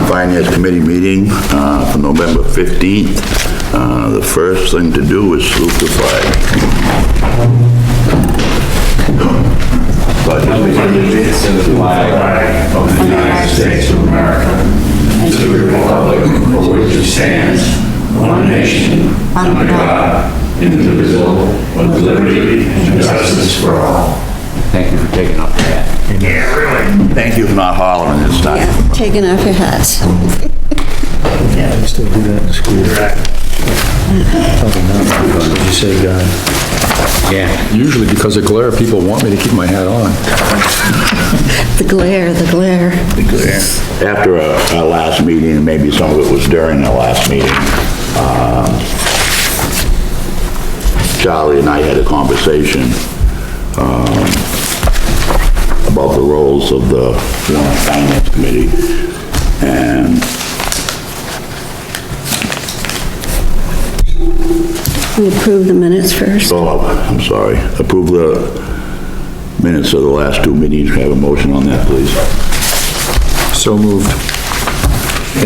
and Finance Committee meeting for November 15th. The first thing to do is salute the flag. Allegiance to the flag of the United States of America and to the republic for which it stands, one nation, under God, indivisible, with liberty and justice for all. Thank you for taking off your hat. Yeah, really. Thank you for not hollering this time. Yeah, taking off your hats. Yeah, I still do that in school. Probably not, because you say God. Yeah. Usually because of glare, people want me to keep my hat on. The glare, the glare. After our last meeting, and maybe some of it was during our last meeting, Charlie and I had a conversation about the roles of the Warrant and Finance Committee, and We approve the minutes first. I'm sorry, approve the minutes of the last two meetings. Can I have a motion on that, please? So moved.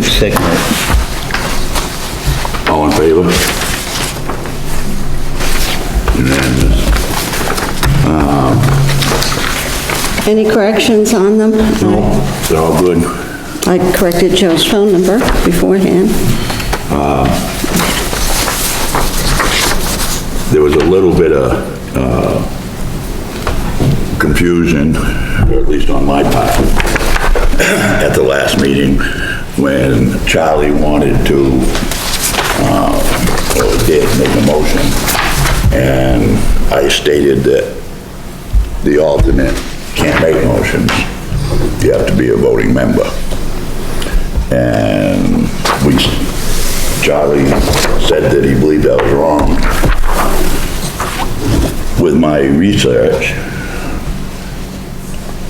Second. All in favor? Unanimous. Any corrections on them? No, they're all good. I corrected Joe's phone number beforehand. There was a little bit of confusion, or at least on my part, at the last meeting when Charlie wanted to, or did make a motion, and I stated that the alternate can't make motions. You have to be a voting member. And Charlie said that he believed I was wrong. With my research,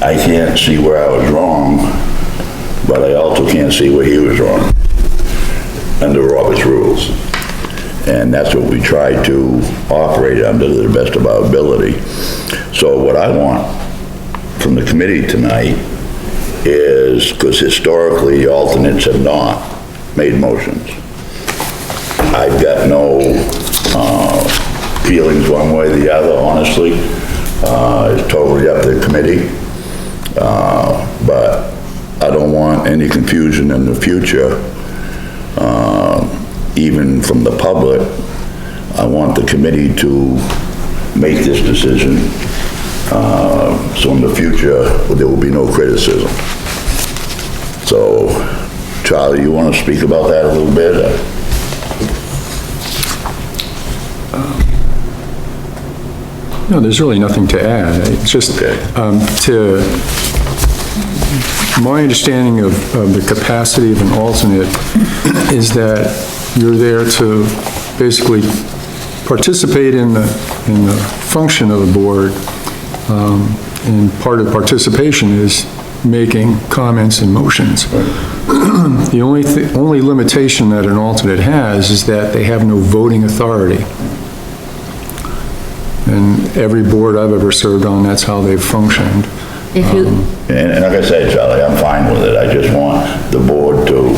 I can't see where I was wrong, but I also can't see where he was wrong under Robert's rules. And that's what we try to operate under to the best of our ability. So what I want from the committee tonight is, because historically the alternates have not made motions. I've got no feelings one way or the other, honestly. It's totally up to the committee. But I don't want any confusion in the future, even from the public. I want the committee to make this decision, so in the future, there will be no criticism. So, Charlie, you want to speak about that a little bit? No, there's really nothing to add. It's just, Okay. My understanding of the capacity of an alternate is that you're there to basically participate in the function of the board, and part of participation is making comments and motions. The only limitation that an alternate has is that they have no voting authority. And every board I've ever served on, that's how they've functioned. If you, And like I said, Charlie, I'm fine with it. I just want the board to,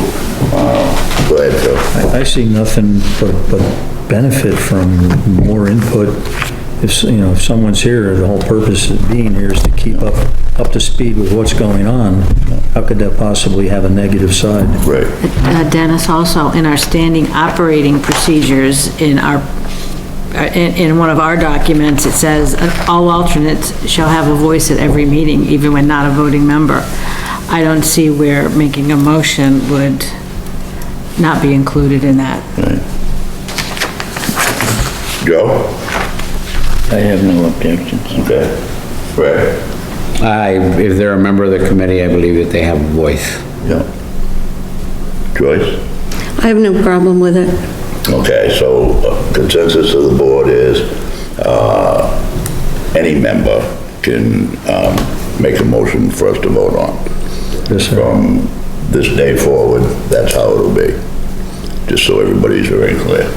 go ahead, Phil. I see nothing but benefit from more input. If someone's here, the whole purpose of being here is to keep up to speed with what's going on. How could that possibly have a negative side? Right. Dennis, also in our standing operating procedures in one of our documents, it says all alternates shall have a voice at every meeting, even when not a voting member. I don't see where making a motion would not be included in that. Right. Joe? I have no objections. Okay. Right. If they're a member of the committee, I believe that they have a voice. Yeah. Joyce? I have no problem with it. Okay, so consensus of the board is, any member can, make a motion for us to vote on. Yes, sir. From this day forward, that's how it'll be. Just so everybody's very clear.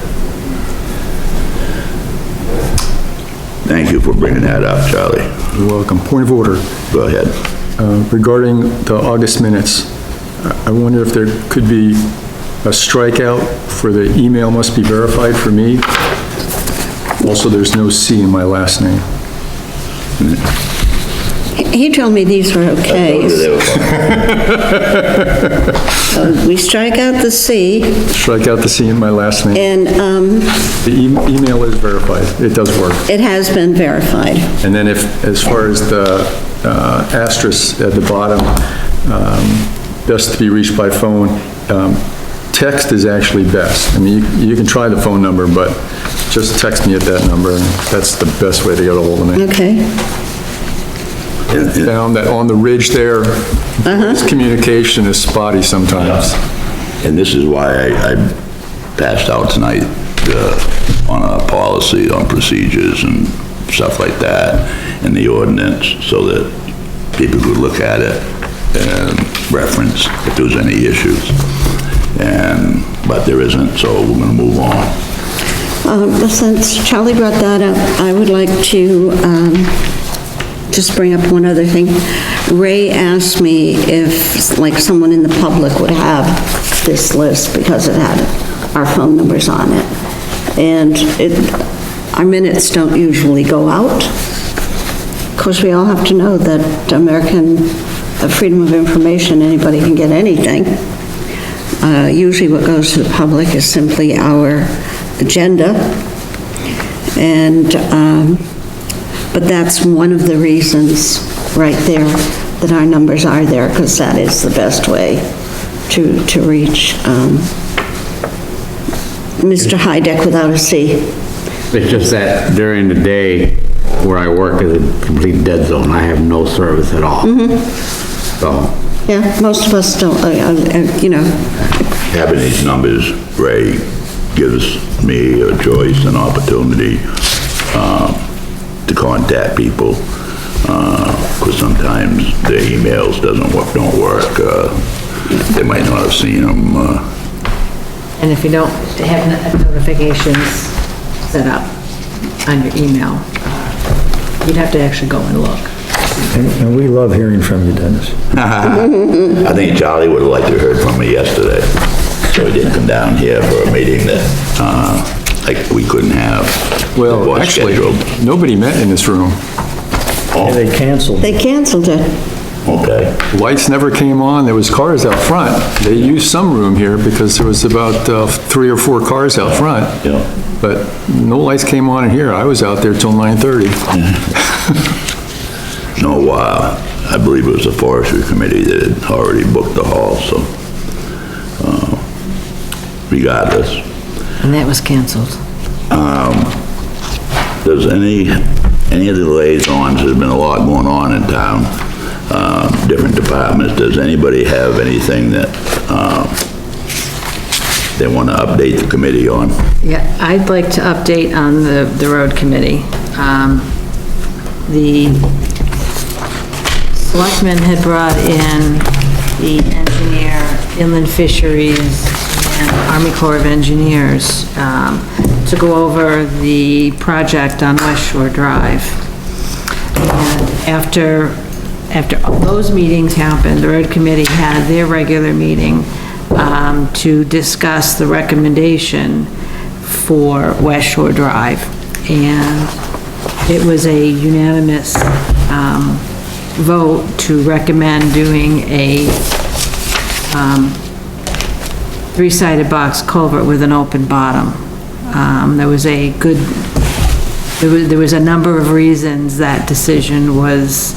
Thank you for bringing that up, Charlie. You're welcome. Point of order. Go ahead. Regarding the August minutes, I wonder if there could be a strikeout for the email must be verified for me. Also, there's no C in my last name. He told me these were okay. So we strike out the C, Strike out the C in my last name. and The email is verified. It does work. it has been verified. And then as far as the asterisk at the bottom, best to be reached by phone, text is actually best. I mean, you can try the phone number, but just text me at that number, and that's the best way to get a hold of me. Okay. Found that on the ridge there, communication is spotty sometimes. And this is why I passed out tonight, on a policy on procedures and stuff like that, and the ordinance, so that people could look at it and reference if there was any issues. But there isn't, so we're gonna move on. Since Charlie brought that up, I would like to just bring up one other thing. Ray asked me if, like, someone in the public would have this list because it had our phone numbers on it. And our minutes don't usually go out. Of course, we all have to know that freedom of information, anybody can get anything. Usually what goes to the public is simply our agenda. And, but that's one of the reasons right there that our numbers are there, because that is the best way to reach Mr. Hydeck without a C. It's just that during the day where I work is a complete dead zone. I have no service at all. So, Yeah, most of us don't, you know. Having these numbers, Ray, gives me a choice and opportunity to contact people, because sometimes their emails don't work. They might not have seen them. And if you don't have notifications set up on your email, you'd have to actually go and look. And we love hearing from you, Dennis. I think Charlie would have liked to have heard from me yesterday, so he didn't come down here for a meeting that, like, we couldn't have. Well, It was actually, scheduled. nobody met in this room. Yeah, they canceled. They canceled it. Okay. Lights never came on, there was cars out front. They used some room here because there was about 3 or 4 cars out front. Yeah. But no lights came on in here, I was out there till 9:30. No, I believe it was the forestry committee that had already booked the hall, so, regardless. And that was canceled. Does any of the liaisons, there's been a lot going on in town, different departments, does anybody have anything that, they want to update the committee on? Yeah, I'd like to update on the road committee. The selectmen had brought in the engineer, inland fisheries, and Army Corps of Engineers, to go over the project on West Shore Drive. And after those meetings happened, the road committee had their regular meeting, to discuss the recommendation for West Shore Drive. And it was a unanimous, vote to recommend doing a, 3-sided box culvert with an open bottom. There was a number of reasons that decision was,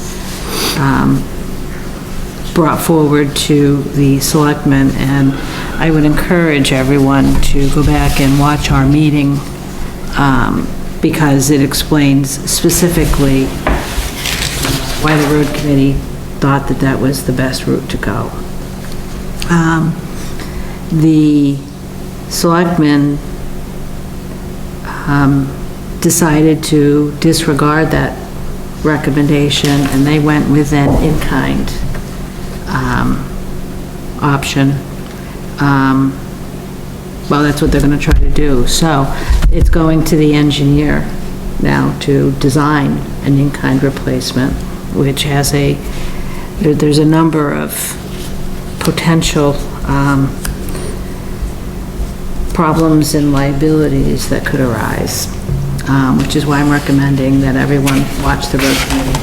brought forward to the selectmen, and I would encourage everyone to go back and watch our meeting, because it explains specifically why the road committee thought that that was the best route to go. The selectmen decided to disregard that recommendation, and they went with an in-kind option. Well, that's what they're gonna try to do. So it's going to the engineer now to design an in-kind replacement, which has there's a number of potential problems and liabilities that could arise, which is why I'm recommending that everyone watch the road committee.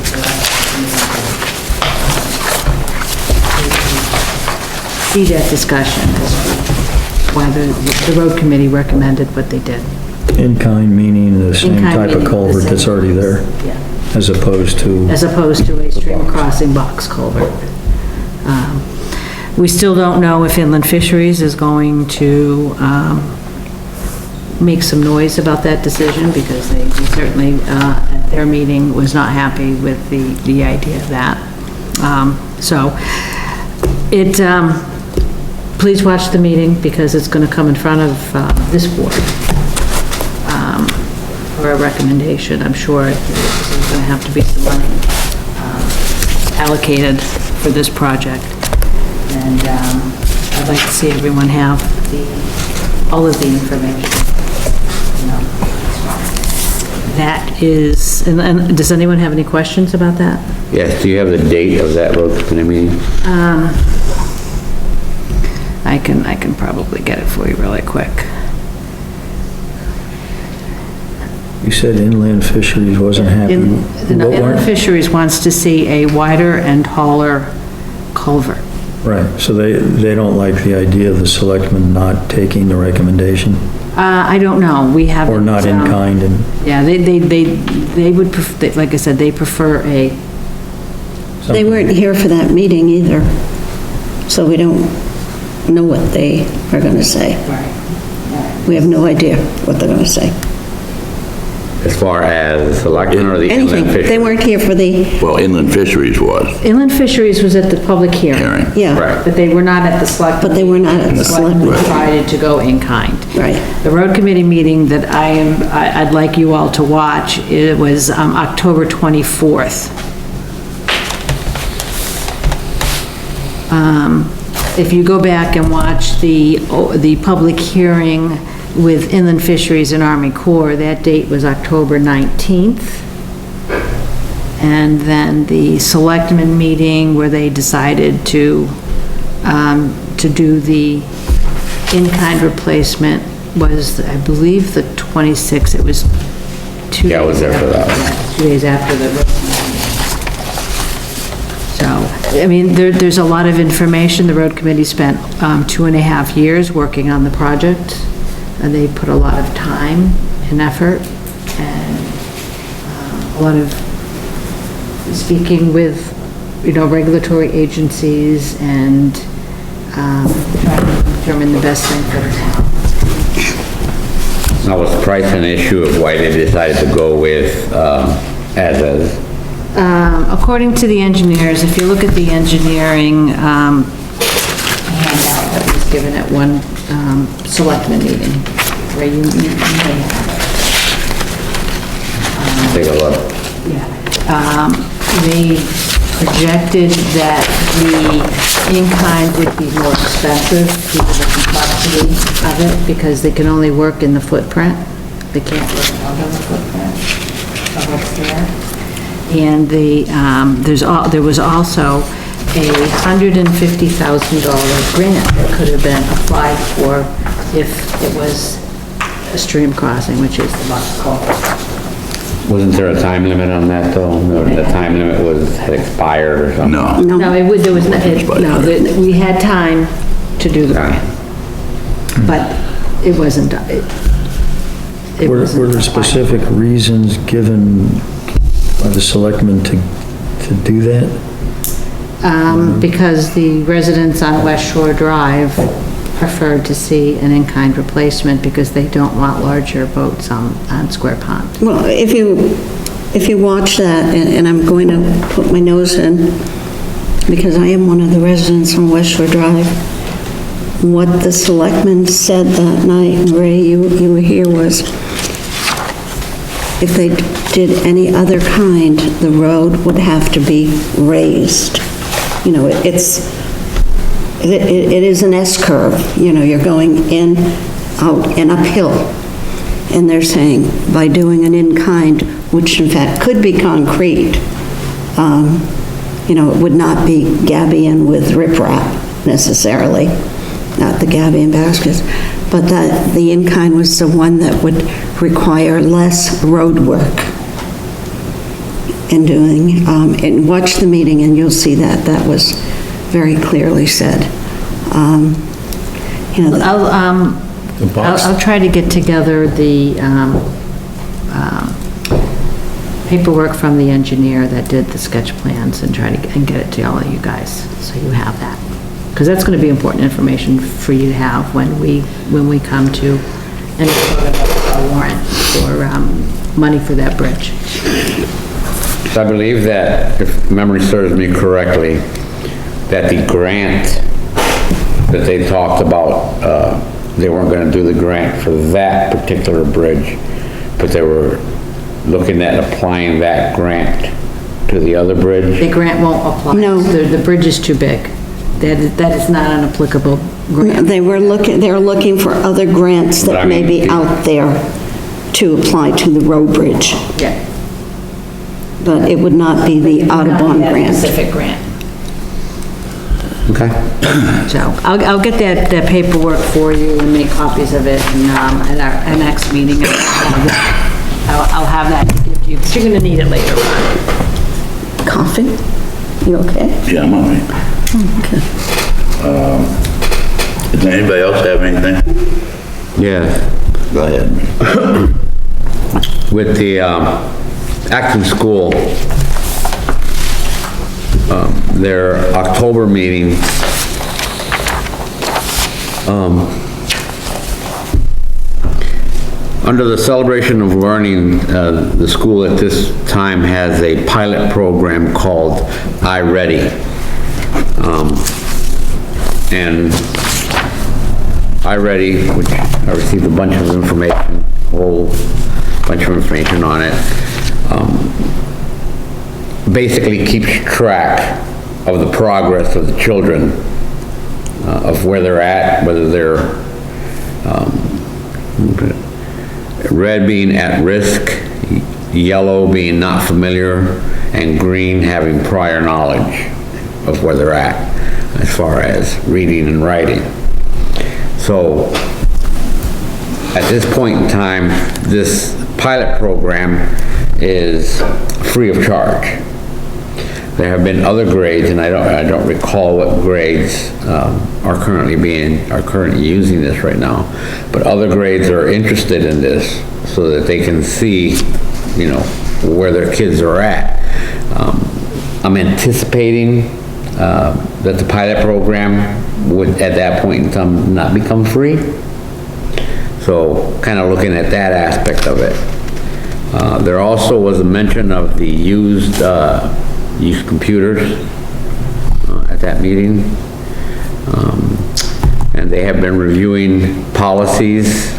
See that discussion as to why the road committee recommended what they did. In-kind meaning the same In-kind type of meaning the culvert same that's already there, Yeah. as opposed to, As opposed to a stream crossing box culvert. We still don't know if Inland Fisheries is going to make some noise about that decision, because they certainly, at their meeting, was not happy with the idea of that. Please watch the meeting, because it's going to come in front of this board for a recommendation. I'm sure there's going to have to be some money allocated for this project. And I'd like to see everyone have all of the information. You know. That is, and does anyone have any questions about that? Yes, do you have the date of that road committee meeting? I can probably get it for you really quick. you said Inland Fisheries wasn't happy. Inland Fisheries wants to see a wider and taller culvert. Right, so they don't like the idea of the selectmen not taking the recommendation, I don't know, we haven't. or not in kind, and Yeah, they would, like I said, they prefer a, They weren't here for that meeting either, so we don't know what they are gonna say. We have no idea what they're gonna say. As far as selectmen or the Anything. inland They fisheries? weren't here for the, Well, Inland Fisheries was Inland Fisheries was at the public hearing. hearing. yeah, Right. But they were not at the select. but they were not at the Selectmen selectmen. decided to go in kind. Right. The road committee meeting that I'd like you all to watch, it was October 24th. If you go back and watch the public hearing with Inland Fisheries and Army Corps, that date was October 19th. And then the selectmen meeting where they decided to do the in-kind replacement was, I believe, the 26th. It was 2 days. Yeah, I was there for that. Yeah, 2 days after the road meeting. So, I mean, there's a lot of information. The road committee spent 2.5 years working on the project, and they put a lot of time and effort and a lot of speaking with, regulatory agencies and trying to determine the best thing for the town. Now, was the price an issue of why they decided to go with, as is? According to the engineers, if you look at the engineering handout that was given at one selectmen meeting, where you may have it. Take a look. Yeah. They projected that the in-kind would be more expensive due to the complexity of it, because they can only work in the footprint. They can't work out of the footprint of what's there. And there was also a $150,000 grant that could have been applied for if it was a stream crossing, which is the box culvert. Wasn't there a time limit on that, though? Or the time limit had expired or something? No. No, there was, we had time to do the grant, but it wasn't done. were there specific reasons given by the selectmen to do that? Because the residents on West Shore Drive preferred to see an in-kind replacement because they don't want larger boats on Square Pond. Well, if you watch that, and I'm going to put my nose in, because I am one of the residents on West Shore Drive, what the selectmen said that night, and Ray, you were here, was if they did any other kind, the road would have to be raised. It is an S-curve, you're going in, out, and uphill. And they're saying, by doing an in-kind, which in fact could be concrete, it would not be gabion with riprap. necessarily, not the gabion baskets, but that the in-kind was the one that would require less road work in doing, and watch the meeting and you'll see that that was very clearly said. You know, I'll try to get together the paperwork from the engineer that did the sketch plans and try to and get it to all of you guys, so you have that. Because that's going to be important information for you to have when we come to any sort of a warrant for money for that bridge. I believe that, if memory serves me correctly, that the grant that they talked about, they weren't gonna do the grant for that particular bridge, but they were looking at applying that grant to the other bridge. The grant won't apply. No. The bridge is too big. That is not an applicable grant. they're looking for other grants But I that may mean, be out there to apply to the road bridge, Yeah. but it would not be the Audubon That grant. Specific grant. Okay. So I'll get that paperwork for you and make copies of it and, at our next meeting. I'll have that to give you, 'cause you're gonna need it later on. Coughing? You okay? Yeah, I'm all right. Okay. Does anybody else have anything? Yeah, Go ahead. with the, Acton School, their October meeting, under the celebration of learning, the school at this time has a pilot program called iReady. And iReady, which I received a bunch of information, a whole bunch of information on it, basically keeps track of the progress of the children, of where they're at, whether they're, red being at risk, yellow being not familiar, and green having prior knowledge of where they're at as far as reading and writing. So at this point in time, this pilot program is free of charge. There have been other grades, and I don't recall what grades are currently using this right now, but other grades are interested in this so that they can see, you know, where their kids are at. I'm anticipating that the pilot program would, at that point in time, not become free. So, kind of looking at that aspect of it. There also was a mention of the used computers at that meeting. And they have been reviewing policies.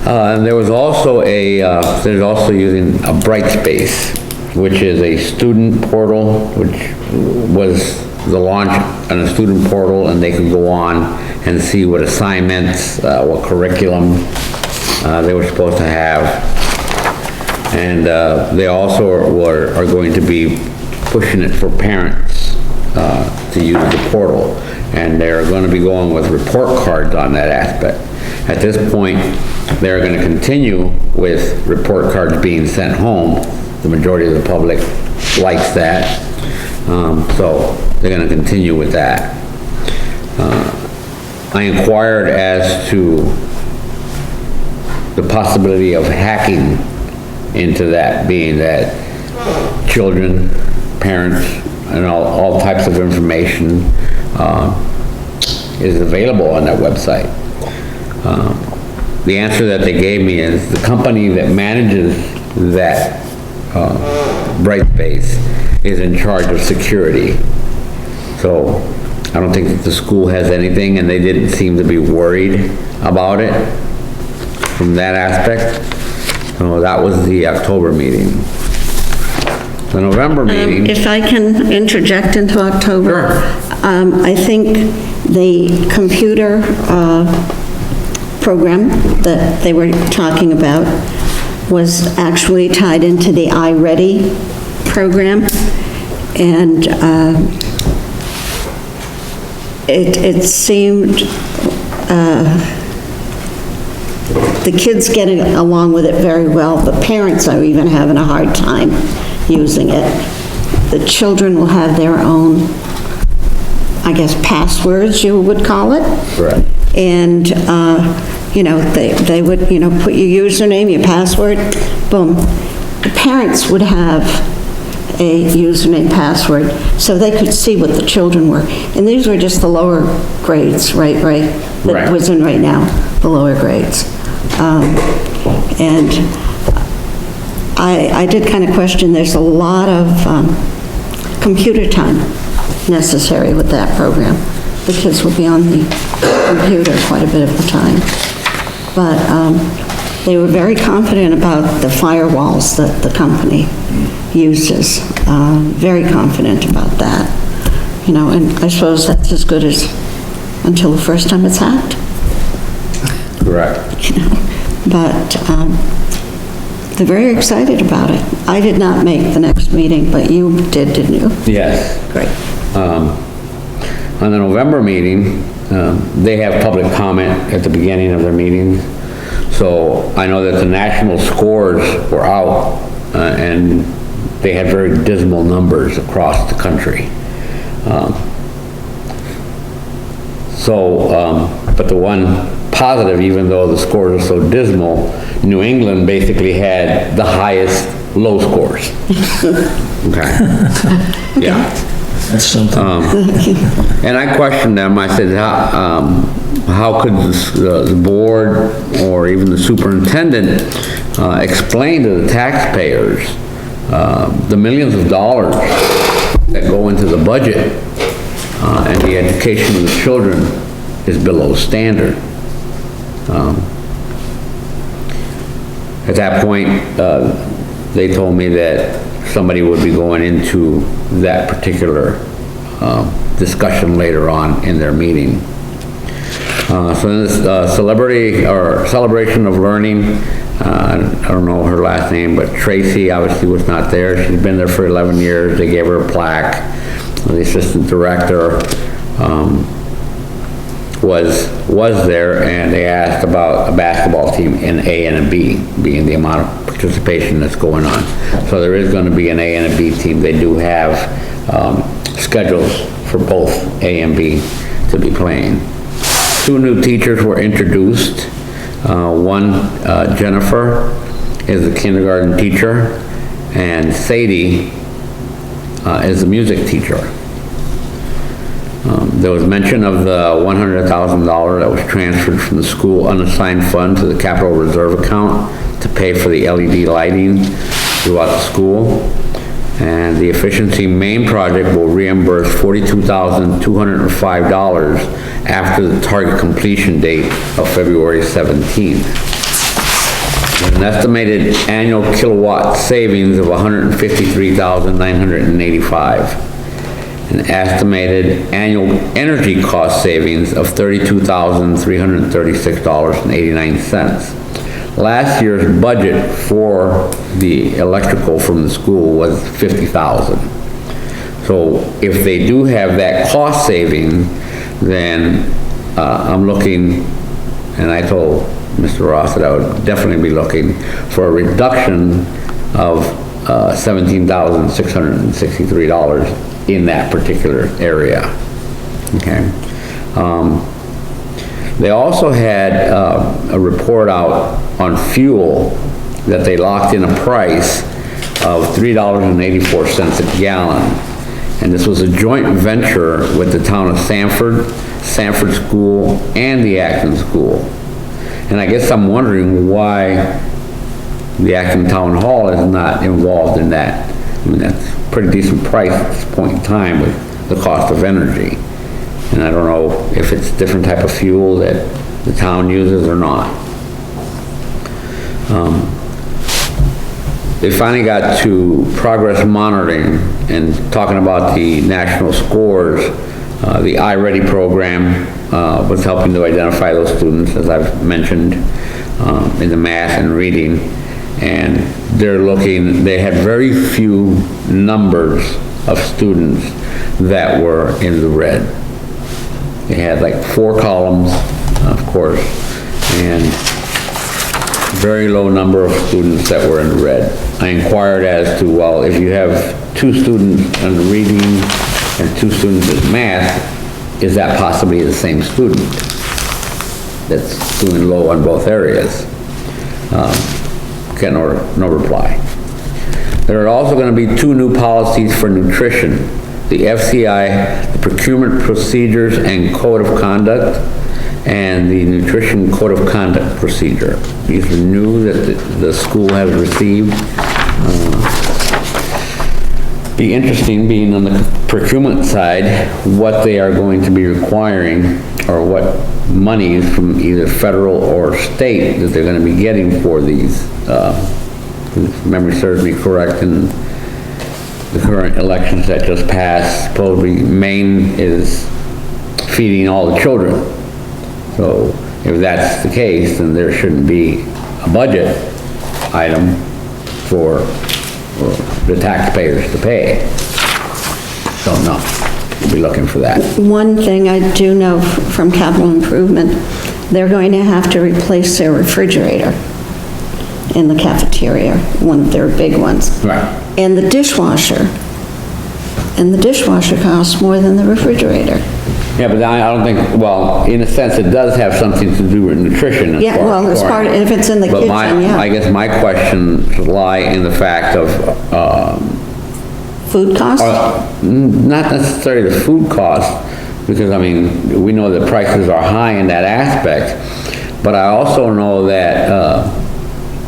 And there was also they're also using a Brightspace, which is a student portal, which was the launch on a student portal, and they could go on and see what assignments, what curriculum they were supposed to have. And they also are going to be pushing it for parents to use the portal. And they're going to be going with report cards on that aspect. At this point, they're going to continue with report cards being sent home. The majority of the public likes that. So they're going to continue with that. I inquired as to the possibility of hacking into that, being that children, parents, and all types of information is available on that website. The answer that they gave me is the company that manages that Brightspace is in charge of security. So I don't think that the school has anything, and they didn't seem to be worried about it from that aspect. So that was the October meeting. The November meeting. If I can interject into October. Sure. I think the computer program that they were talking about was actually tied into the iReady program. And it seemed, the kids getting along with it very well. The parents are even having a hard time using it. The children will have their own, I guess, passwords, you would call it. Correct. And, you know, they would, you know, put your username, your password, boom. The parents would have a username, password, so they could see what the children were. And these were just the lower grades, right? Right. That was in right now, the lower grades. And I did kind of question, there's a lot of computer time necessary with that program. The kids will be on the computer quite a bit of the time. But they were very confident about the firewalls that the company uses. Very confident about that. You know, and I suppose that's as good as until the first time it's hacked. Correct. You know, but they're very excited about it. I did not make the next meeting, but you did, didn't you? Yes. Great. On the November meeting, they have public comment at the beginning of their meetings. So I know that the national scores were out, and they had very dismal numbers across the country. But the one positive, even though the scores are so dismal, New England basically had the highest low scores. Okay. Yeah. That's something. And I questioned them, I said, how could the board or even the superintendent explain to the taxpayers the millions of dollars that go into the budget and the education of the children is below standard? At that point, they told me that somebody would be going into that particular discussion later on in their meeting. So this celebration of learning, I don't know her last name, but Tracy obviously was not there. She's been there for 11 years. They gave her a plaque. The assistant director was there, and they asked about a basketball team in A and a B, being the amount of participation that's going on. So there is going to be an A and a B team. They do have schedules for both A and B to be playing. 2 new teachers were introduced. One, Jennifer, is a kindergarten teacher, and Sadie is a music teacher. There was mention of the $100,000 that was transferred from the school unassigned fund to the capital reserve account to pay for the LED lighting throughout the school. And the efficiency main project will reimburse $42,205 after the target completion date of February 17th. An estimated annual kilowatt savings of 153,985. An estimated annual energy cost savings of $32,336.89. Last year's budget for the electrical from the school was $50,000. So if they do have that cost saving, then I'm looking, and I told Mr. Ross that I would definitely be looking for a reduction of $17,663 in that particular area. Okay. They also had a report out on fuel that they locked in a price of $3.84 a gallon. And this was a joint venture with the town of Sanford School, and the Acton School. And I guess I'm wondering why the Acton Town Hall is not involved in that. I mean, that's a pretty decent price at this point in time with the cost of energy. And I don't know if it's a different type of fuel that the town uses or not. They finally got to progress monitoring and talking about the national scores. The iReady program was helping to identify those students, as I've mentioned, in the math and reading. And they had very few numbers of students that were in the red. It had like 4 columns, of course, and very low number of students that were in red. I inquired as to, well, if you have 2 students in reading and 2 students in math, is that possibly the same student that's doing low on both areas? Get no reply. There are also going to be 2 new policies for nutrition. The FCI, the Procurement Procedures and Code of Conduct, and the Nutrition Code of Conduct Procedure. These are new that the school has received. Be interesting, being on the procurement side, what they are going to be requiring, or what monies from either federal or state that they're going to be getting for these. If memory serves me correct, in the current elections that just passed, supposedly Maine is feeding all the children. So if that's the case, then there shouldn't be a budget item for the taxpayers to pay. Don't know. We'll be looking for that. One thing I do know from capital improvement, they're going to have to replace their refrigerator in the cafeteria, one of their big ones. Right. And the dishwasher. And the dishwasher costs more than the refrigerator. Yeah, but I don't think, well, in a sense, it does have something to do with nutrition. Yeah, well, it's part, if it's in the But kitchen, yeah. I guess my questions lie in the fact of, Food costs? not necessarily the food cost, because, I mean, we know that prices are high in that aspect, but I also know that,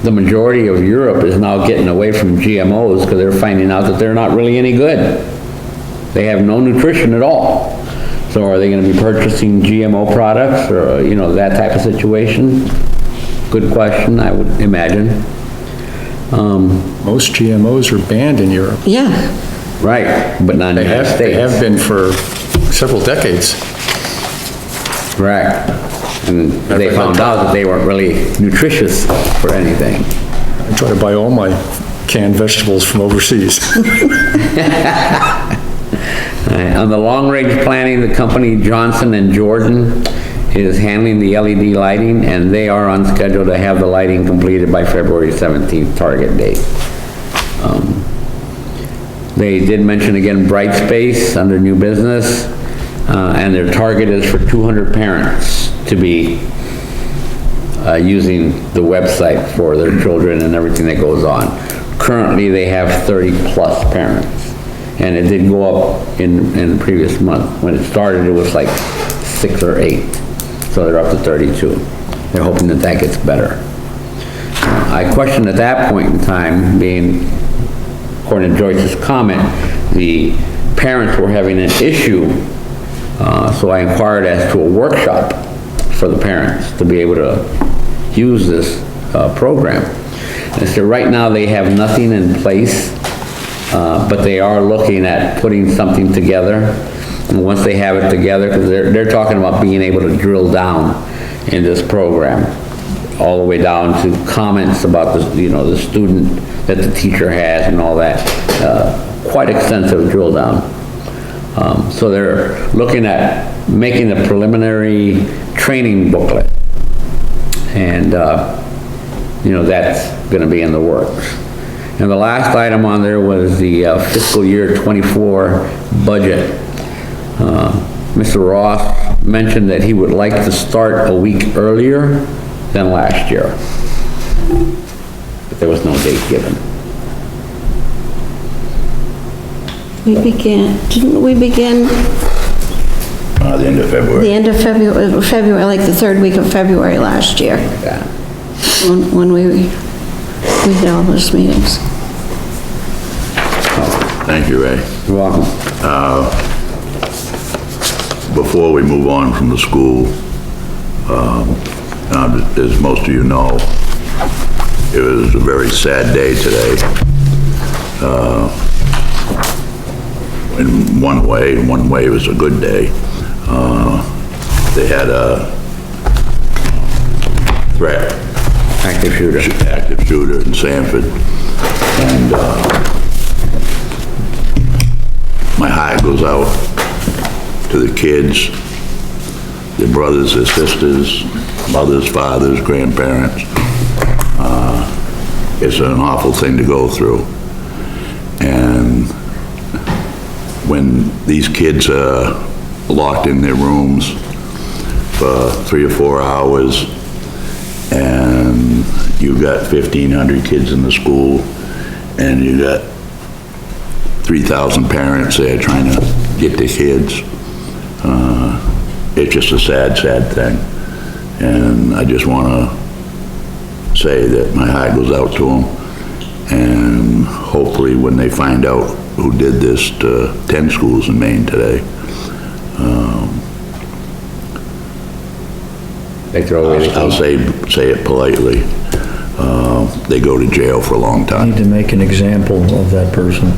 the majority of Europe is now getting away from GMOs because they're finding out that they're not really any good. They have no nutrition at all. So are they gonna be purchasing GMO products, or, you know, that type of situation? Good question, I would imagine. Most GMOs are banned in Europe. Yeah, Right, but not in the United States. They have been for several decades. Correct. And they found out that they weren't really nutritious for anything. I try to buy all my canned vegetables from overseas. On the long-range planning, the company Johnson & Jordan is handling the LED lighting, and they are on schedule to have the lighting completed by February 17th target date. They did mention again Brightspace under new business, and their target is for 200 parents to be using the website for their children and everything that goes on. Currently, they have 30-plus parents, and it did go up in the previous month. When it started, it was like 6 or 8, so they're up to 32. They're hoping that that gets better. I questioned at that point in time, being, according to Joyce's comment, the parents were having an issue, so I inquired as to a workshop for the parents to be able to use this program. And so right now they have nothing in place, but they are looking at putting something together. And once they have it together, because they're talking about being able to drill down in this program, all the way down to comments about the, you know, the student that the teacher has and all that. Quite extensive drill down. So they're looking at making a preliminary training booklet. And, you know, that's gonna be in the works. And the last item on there was the fiscal year 24 budget. Mr. Ross mentioned that he would like to start a week earlier than last year. But there was no date given. didn't we begin The end of February. the end of February, like the third week of February last year, Yeah. when we did all those meetings. Thank you, Ray. You're welcome. Before we move on from the school, as most of you know, it was a very sad day today. In one way it was a good day. They had a threat. Active shooter. Active shooter in Sanford. And, my heart goes out to the kids their brothers, their sisters, mothers, fathers, grandparents. It's an awful thing to go through. And when these kids are locked in their rooms for 3 or 4 hours, and you got 1,500 kids in the school, and you got 3,000 parents there trying to get their kids, it's just a sad, sad thing. And I just want to say that my heart goes out to them, and hopefully when they find out who did this to 10 schools in Maine today, They throw away the I'll key. say it politely, they go to jail for a long Need time. to make an example of that person.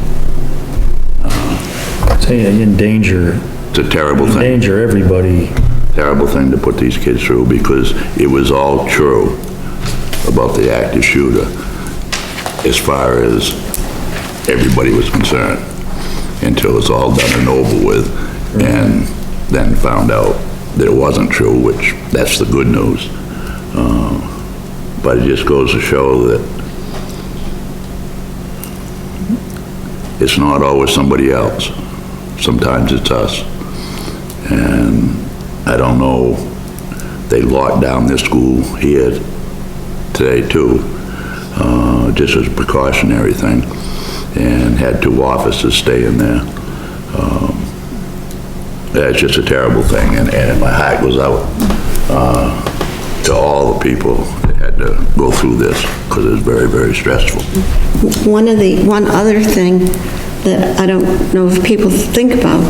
Say you endanger It's a terrible thing, everybody. terrible thing to put these kids through, because it was all true about the active shooter as far as everybody was concerned, until it's all done and over with, and then found out that it wasn't true, which that's the good news. But it just goes to show that it's not always somebody else. Sometimes it's us. And I don't know, they locked down this school here today too, just as a precautionary thing, and had 2 officers stay in there. That's just a terrible thing, and my heart goes out to all the people that had to go through this, because it's very, very stressful. One other thing that I don't know if people think about,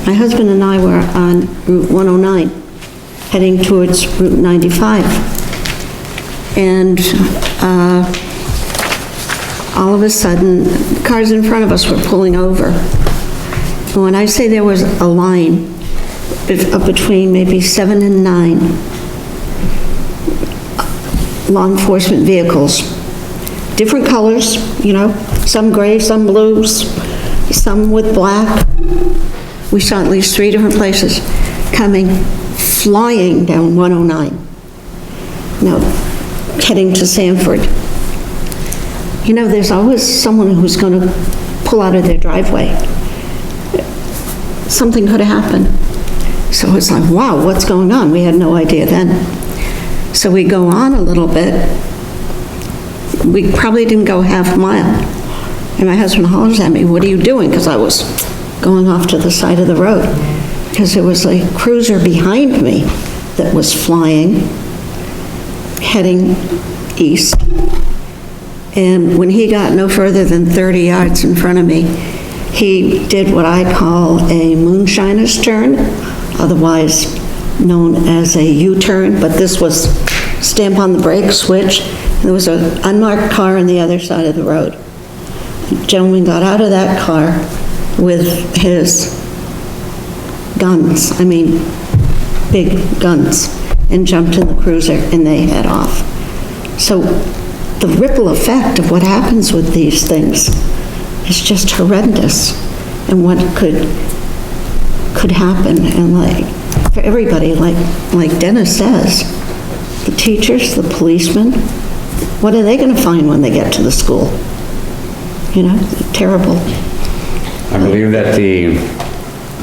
my husband and I were on Route 109, heading towards Route 95. And all of a sudden, cars in front of us were pulling over. And when I say there was a line of between maybe 7 and 9 law enforcement vehicles, different colors, you know, some gray, some blues, some with black. We saw at least 3 different places coming, flying down 109. Now, heading to Sanford. You know, there's always someone who's going to pull out of their driveway. Something could have happened. So it's like, wow, what's going on? We had no idea then. So we go on a little bit. We probably didn't go half a mile. And my husband hollers at me, "What are you doing?" Because I was going off to the side of the road. Because there was a cruiser behind me that was flying, heading east. And when he got no further than 30 yards in front of me, he did what I call a moonshiner's turn, otherwise known as a U-turn, but this was stamp on the brake, switch, and there was an unmarked car on the other side of the road. The gentleman got out of that car with his guns, I mean, big guns, and jumped in the cruiser, and they head off. So the ripple effect of what happens with these things is just horrendous, and what could happen. And like, for everybody, like Dennis says, the teachers, the policemen, what are they going to find when they get to the school? You know, terrible. I believe that the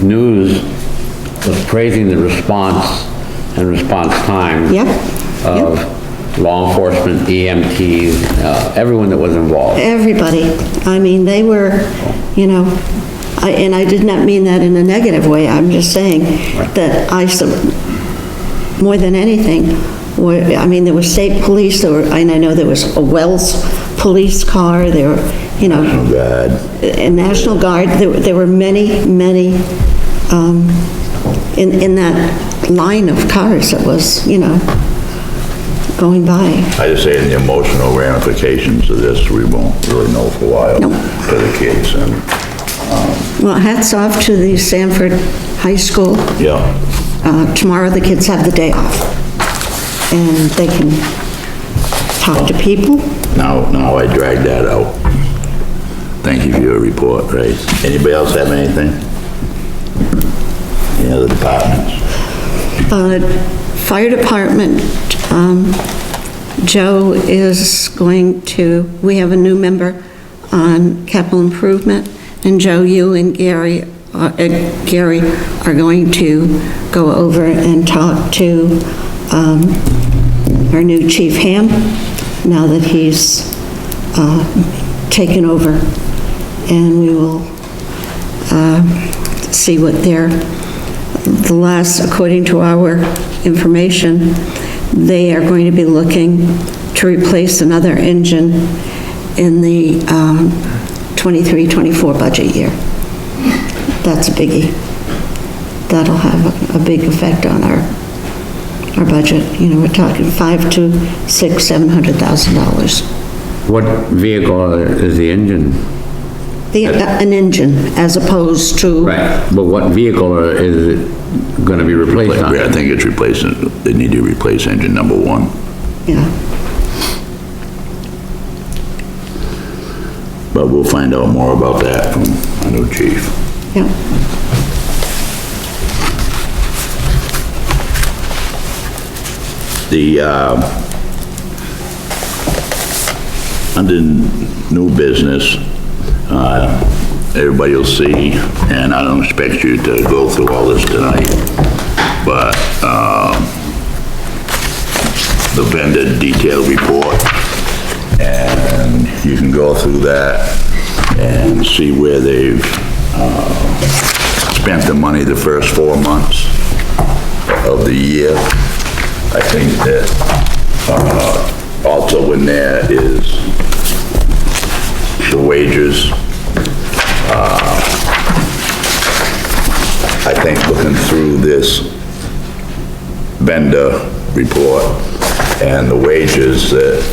news was praising the response and response time Yep. of law enforcement, EMTs, everyone that was involved. Everybody. I mean, they were, you know, and I did not mean that in a negative way. I'm just saying that more than anything, I mean, there was state police, and I know there was a Wells police car, there were, you know, Oh, God. a National Guard. There were many, in that line of cars that was, you know, going by. I just say the emotional ramifications of this, we won't really know for a while, Nope. to the kids, and, Well, hats off to the Sanford High School. yeah. Tomorrow, the kids have the day off, and they can talk to people. Now I dragged that out. Thank you for your report, Ray. Anybody else have anything? Any other departments? Fire department, Joe is going to, we have a new member on capital improvement, and Joe, you and Gary are going to go over and talk to our new Chief Ham, now that he's taken over, and we will see what according to our information, they are going to be looking to replace another engine in the 23-24 budget year. That's a biggie. That'll have a big effect on our budget. You know, we're talking $500,000 to $700,000. What vehicle is the engine? An engine, as opposed to... Right, but what vehicle is it gonna be replaced on? I think it's replacing, they need to replace engine number 1. Yeah. But we'll find out more about that from our new chief. Yeah. Under new business, everybody will see, and I don't expect you to go through all this tonight, but the vendor detailed report, and you can go through that and see where they've spent the money the first 4 months of the year. I think that also in there is the wages. I think looking through this vendor report and the wages, that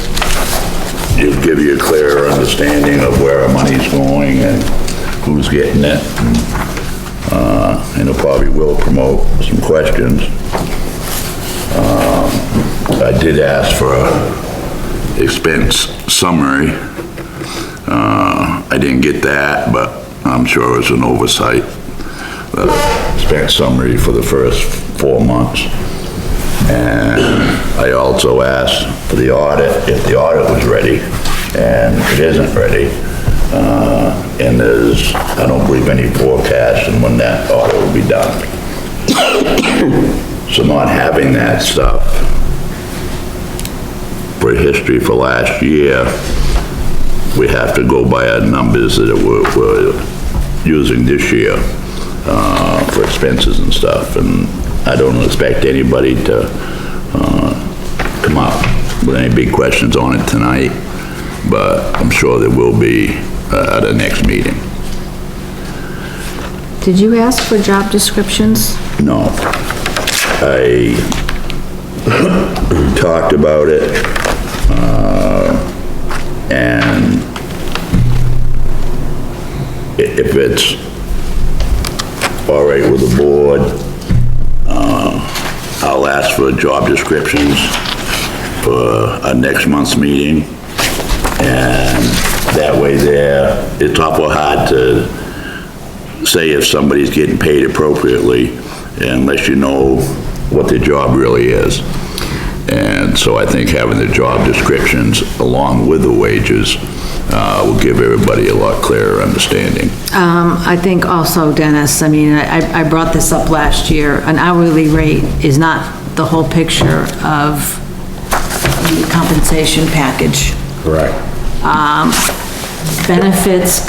it'll give you a clearer understanding of where our money's going and who's getting it. And it probably will promote some questions. I did ask for a expense summary. I didn't get that, but I'm sure it's an oversight. Expense summary for the first 4 months. And I also asked for the audit, if the audit was ready, and it isn't ready. And there's, I don't believe, any forecast on when that audit will be done. So not having that stuff for history for last year, we have to go by our numbers that we're using this year for expenses and stuff. And I don't expect anybody to come up with any big questions on it tonight, but I'm sure there will be at the next meeting. Did you ask for job descriptions? No. I talked about it, and if it's all right with the board, I'll ask for job descriptions for our next month's meeting, and that way it's awful hard to say if somebody's getting paid appropriately unless you know what their job really is. And so I think having the job descriptions along with the wages will give everybody a lot clearer understanding. I think also, Dennis, I mean, I brought this up last year, an hourly rate is not the whole picture of the compensation package. Correct. Benefits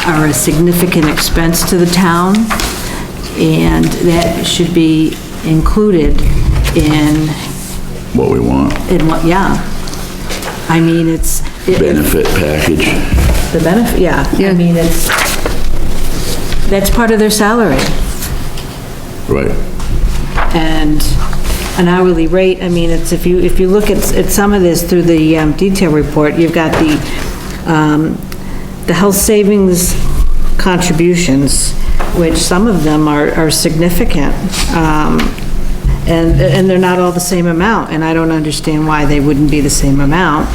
are a significant expense to the town, and that should be included in... What we want. In what, yeah. I mean, it's... Benefit package. The benefit, yeah. I mean, that's part of their salary. Right. And an hourly rate, I mean, it's, if you look at some of this through the detail report, you've got the health savings contributions, which some of them are significant, and they're not all the same amount, and I don't understand why they wouldn't be the same amount.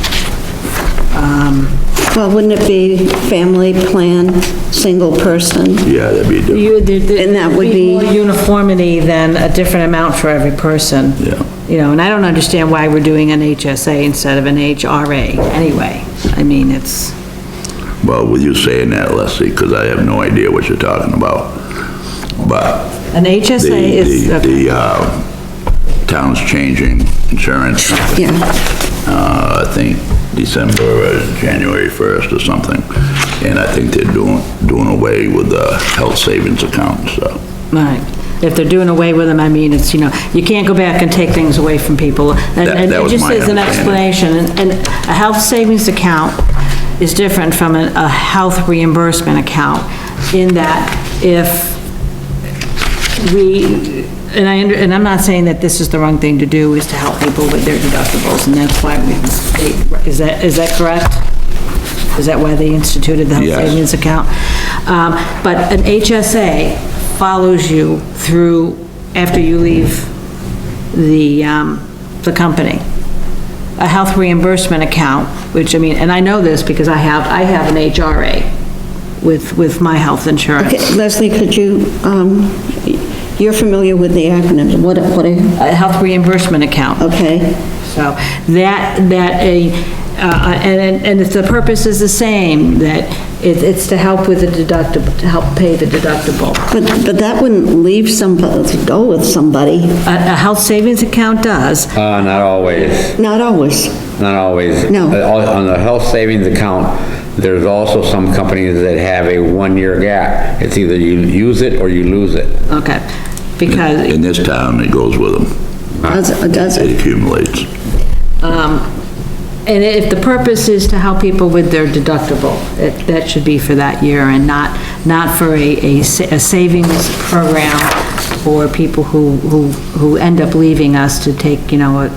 Well, wouldn't it be family plan, single person? Yeah, that'd be different. And that would be- More uniformity than a different amount for every person. Yeah. You know, and I don't understand why we're doing an HSA instead of an HRA anyway. I mean, it's, Well, with you saying that, Leslie, because I have no idea what you're talking about, but an HSA is, the town's changing insurance, Yeah, I think December or January 1st or something, and I think they're doing away with the health savings account, so. right. If they're doing away with them, I mean, it's, you know, you can't go back and take things away from people. And That was it just my is an understanding. explanation, and a health savings account is different from a health reimbursement account in that if we, and I'm not saying that this is the wrong thing to do, is to help people with their deductibles, and that's why is that correct? Is that why they instituted the health Yes. savings account? But an HSA follows you through, after you leave the company. A health reimbursement account, which, I mean, and I know this because I have an HRA with my health insurance. okay, Leslie, could you, you're familiar with the acronyms, what a, A health reimbursement account. okay, So and if the purpose is the same, that it's to help with the deductible, to help pay the deductible. but that wouldn't leave somebody, to go with somebody, A health savings account does. Not always, not always. not always. No. On the health savings account, there's also some companies that have a 1-year gap. It's either you use it or you lose it. Okay, because, In this town, it goes with them. Does It it? accumulates. and if the purpose is to help people with their deductible, that should be for that year and not for a savings program for people who end up leaving us to take, you know,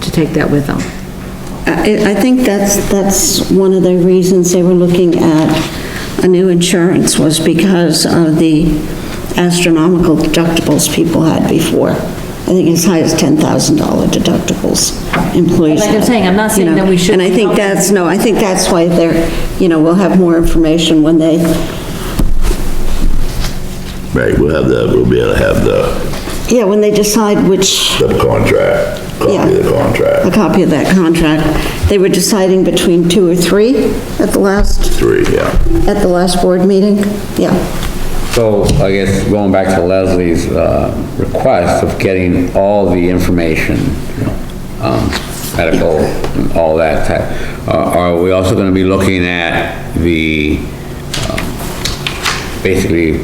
to take that with them. I think that's one of the reasons they were looking at a new insurance was because of the astronomical deductibles people had before. I think as high as $10,000 deductibles employees Like I'm had, saying, I'm not saying you know. that we shouldn't And I think help them. I think that's why they're, you know, we'll have more information when they, Right, we'll be able to have the when they decide which, contract, copy Yeah. of the contract, a copy of that contract. They were deciding between 2 or 3 at the last 3, yeah. board meeting, yeah. So I guess going back to Leslie's request of getting all the information, medical, and all that type, are we also gonna be looking at the, basically,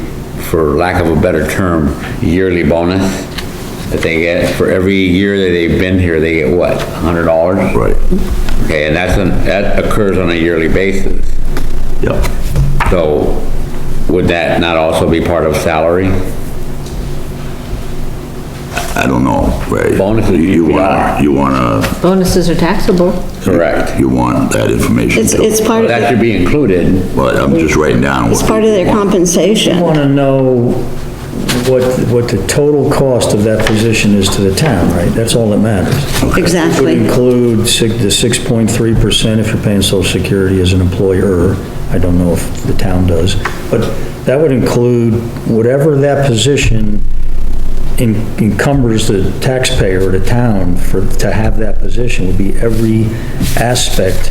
for lack of a better term, yearly bonus that they get? For every year that they've been here, they get what, $100? Right, Okay, and that occurs on a yearly basis. yep. So would that not also be part of salary? I don't know, right? Bonuses usually are. You wanna, Bonuses are taxable. Correct. you want that information too. It's part of, That should be included. But I'm just writing down it's what part of their people want. compensation. Want to know what the total cost of that position is to the town, right? That's all that matters. Would Exactly. include the 6.3% if you're paying social security as an employer. I don't know if the town does, but that would include whatever that position encumbers the taxpayer or the town to have that position would be every aspect,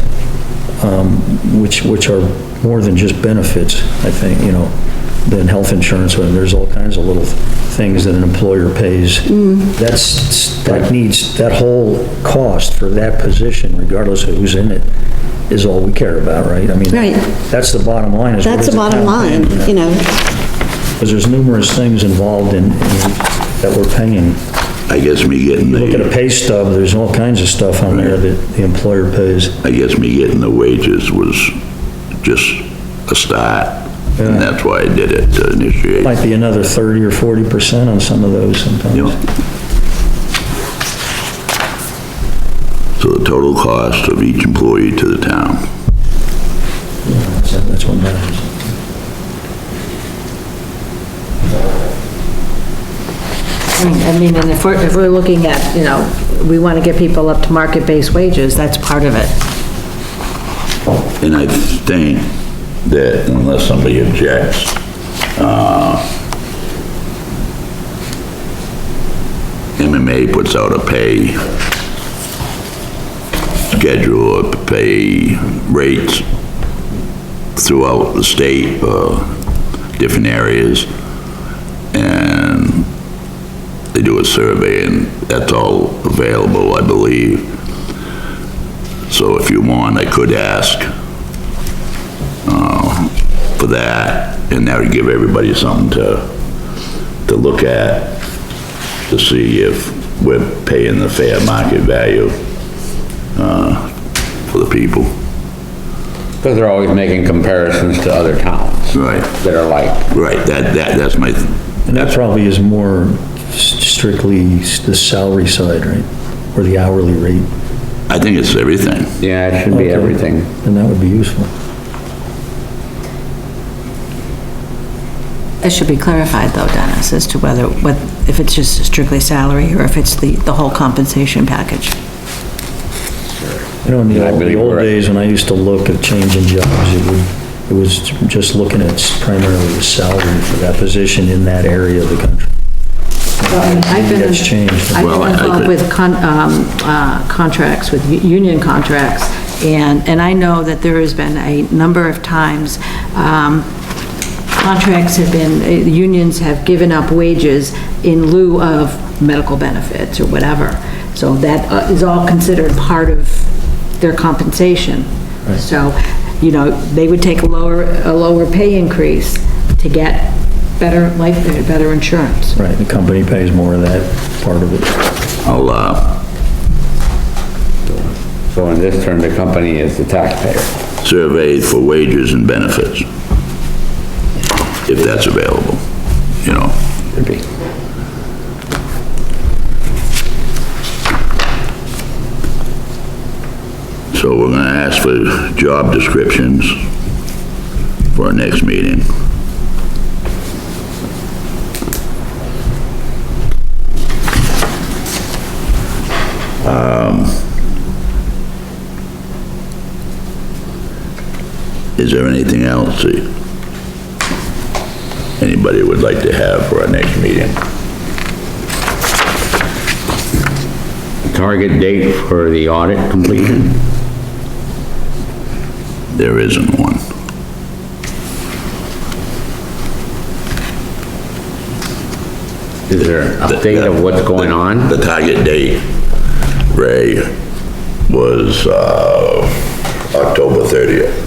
which are more than just benefits, I think, you know, than health insurance, and there's all kinds of little things that an employer pays. That whole cost for that position, regardless of who's in it, is all we care about, right? I mean, Right. that's the bottom line. Is what That's is the bottom town paying? line, you know. Because there's numerous things involved in that we're paying. I guess me getting Look at a the, pay stub, there's all kinds of stuff on there that the employer pays. I guess me getting the wages was just a start, and Yeah. that's why I did it, to initiate. Might be another 30 or 40% on some of those sometimes. Yep. So the total cost of each employee to the town. That's what matters. I mean, and if we're looking at, you know, we want to get people up to market-based wages, that's part of it. And I think that unless somebody objects, MMA puts out a pay schedule, or pay rates throughout the state, different areas, and they do a survey, and that's all available, I believe. So if you want, I could ask for that, and that would give everybody something to look at, to see if we're paying the fair market value for the people. Because they're always making comparisons to other towns. Right. That are like. Right, that's my... And that probably is more strictly the salary side, right? Or the hourly rate. I think it's everything. Yeah, it should be Okay. everything. And that would be useful. It should be clarified though, Dennis, as to if it's just strictly salary or if it's the whole compensation package. You know, in Yeah, I the believe old we're- days, when I used to look at changing jobs, it was just looking at primarily the salary for that position in that area of the country. I've been, That's changed. I've Well, been I involved could- with contracts, with union contracts, and I know that there has been a number of times, contracts have been, unions have given up wages in lieu of medical benefits or whatever. So that is all considered part of their compensation. So, you know, they would take a lower pay increase to get better better insurance. Right, the company pays more of that part of it. I'll, So in this term, the company is the taxpayer. survey for wages and benefits, if that's available, you know. Should be. So we're gonna ask for job descriptions for our next meeting. Is there anything else that anybody would like to have for our next meeting? Target date for the audit completion? There isn't one. Is there an update of what's going on? The target date, Ray, was, October 30th.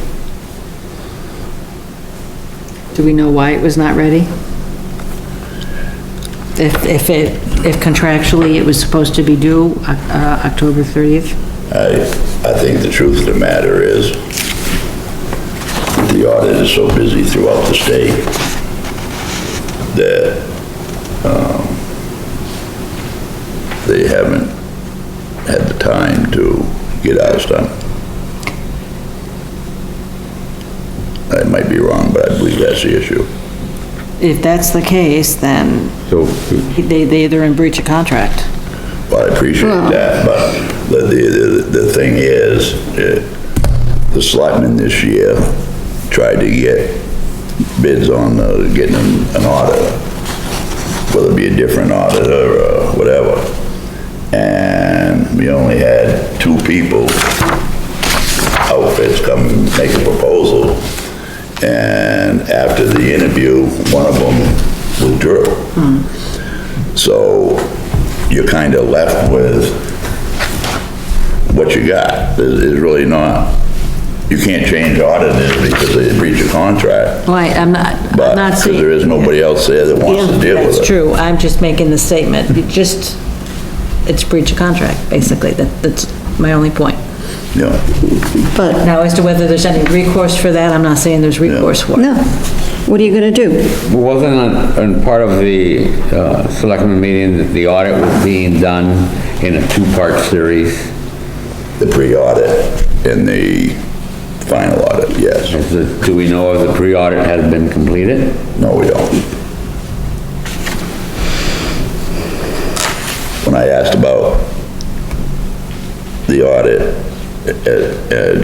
Do we know why it was not ready? If contractually it was supposed to be due, October 30th? I think the truth of the matter is, the audit is so busy throughout the state that, they haven't had the time to get ours done. I might be wrong, but I believe that's the issue. If that's the case, then So, they're in breach of contract. Well, I appreciate that, but the thing is, the selectmen this year tried to get bids on getting an auditor, whether it be a different auditor or whatever. And we only had 2 people, outfits, come make a proposal. And after the interview, one of them withdrew. So you're kind of left with what you got. There's really not, you can't change auditors because they breach a contract. Right, I'm not But, because saying. there is nobody else there that wants to deal with it. That's true, I'm just making the statement, it's breach of contract, basically, that's my only point. Yeah. But, Now, as to whether there's any recourse for that, I'm not saying there's recourse for it. no, what are you gonna do? wasn't on part of the selectmen meeting that the audit was being done in a 2-part series? The pre-audit and the final audit, yes. Do we know if the pre-audit has been completed? No, we don't. When I asked about the audit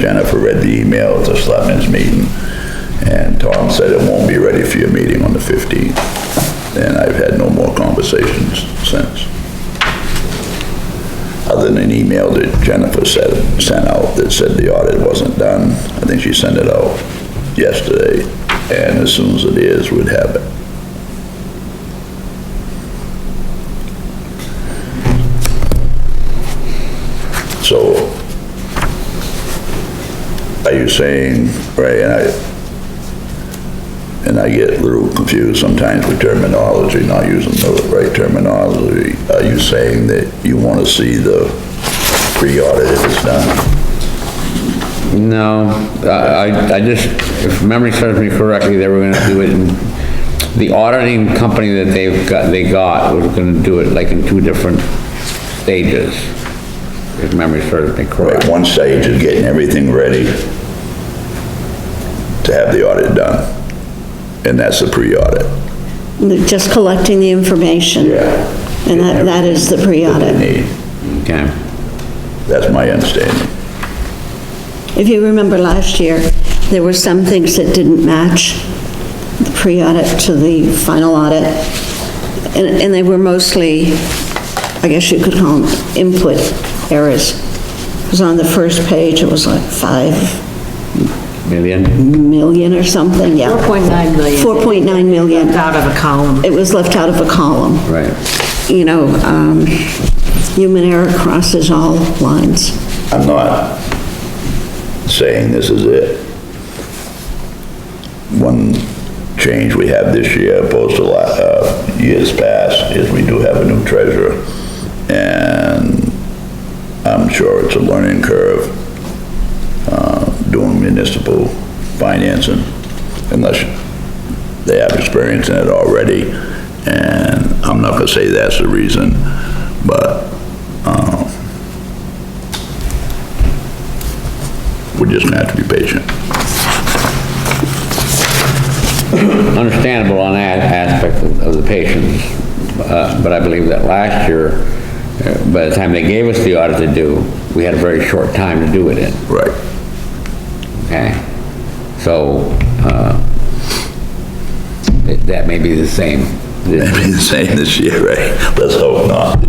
Jennifer read the email at the selectmen's meeting, and Tom said it won't be ready for your meeting on the 15th. And I've had no more conversations since. Other than an email that Jennifer sent out that said the audit wasn't done. I think she sent it out yesterday, and as soon as it is, we'd have it. So, are you saying, Ray, and I get a little confused sometimes with terminology, not using the right terminology. Are you saying that you want to see the pre-audit if it's done? No, I just, if memory serves me correctly, they were gonna do it in, the auditing company that they got was gonna do it like in 2 different stages, if memory serves me correct. Right, one stage is getting everything ready to have the audit done, and that's the pre-audit. Just collecting the information. Yeah. And that is the That pre-audit. they need. Okay, That's my understanding. If you remember last year, there were some things that didn't match the pre-audit to the final audit. And they were mostly, I guess you could call them input errors. Because on the first page, it was like 5 million or something, yeah. 4.9 million. 4.9 million. Out of a column. It was left out of a column. right. You know, human error crosses all lines. I'm not saying this is it. One change we have this year opposed to years past is we do have a new treasurer, and I'm sure it's a learning curve doing municipal financing, unless they have experience in it already, and I'm not gonna say that's the reason, but we're just gonna have to be patient. Understandable on that aspect of the patients, but I believe that last year, by the time they gave us the audit to do, we had a very short time to do it in, Right. okay? So, that may be the same. Maybe the same this year, right? Let's hope not.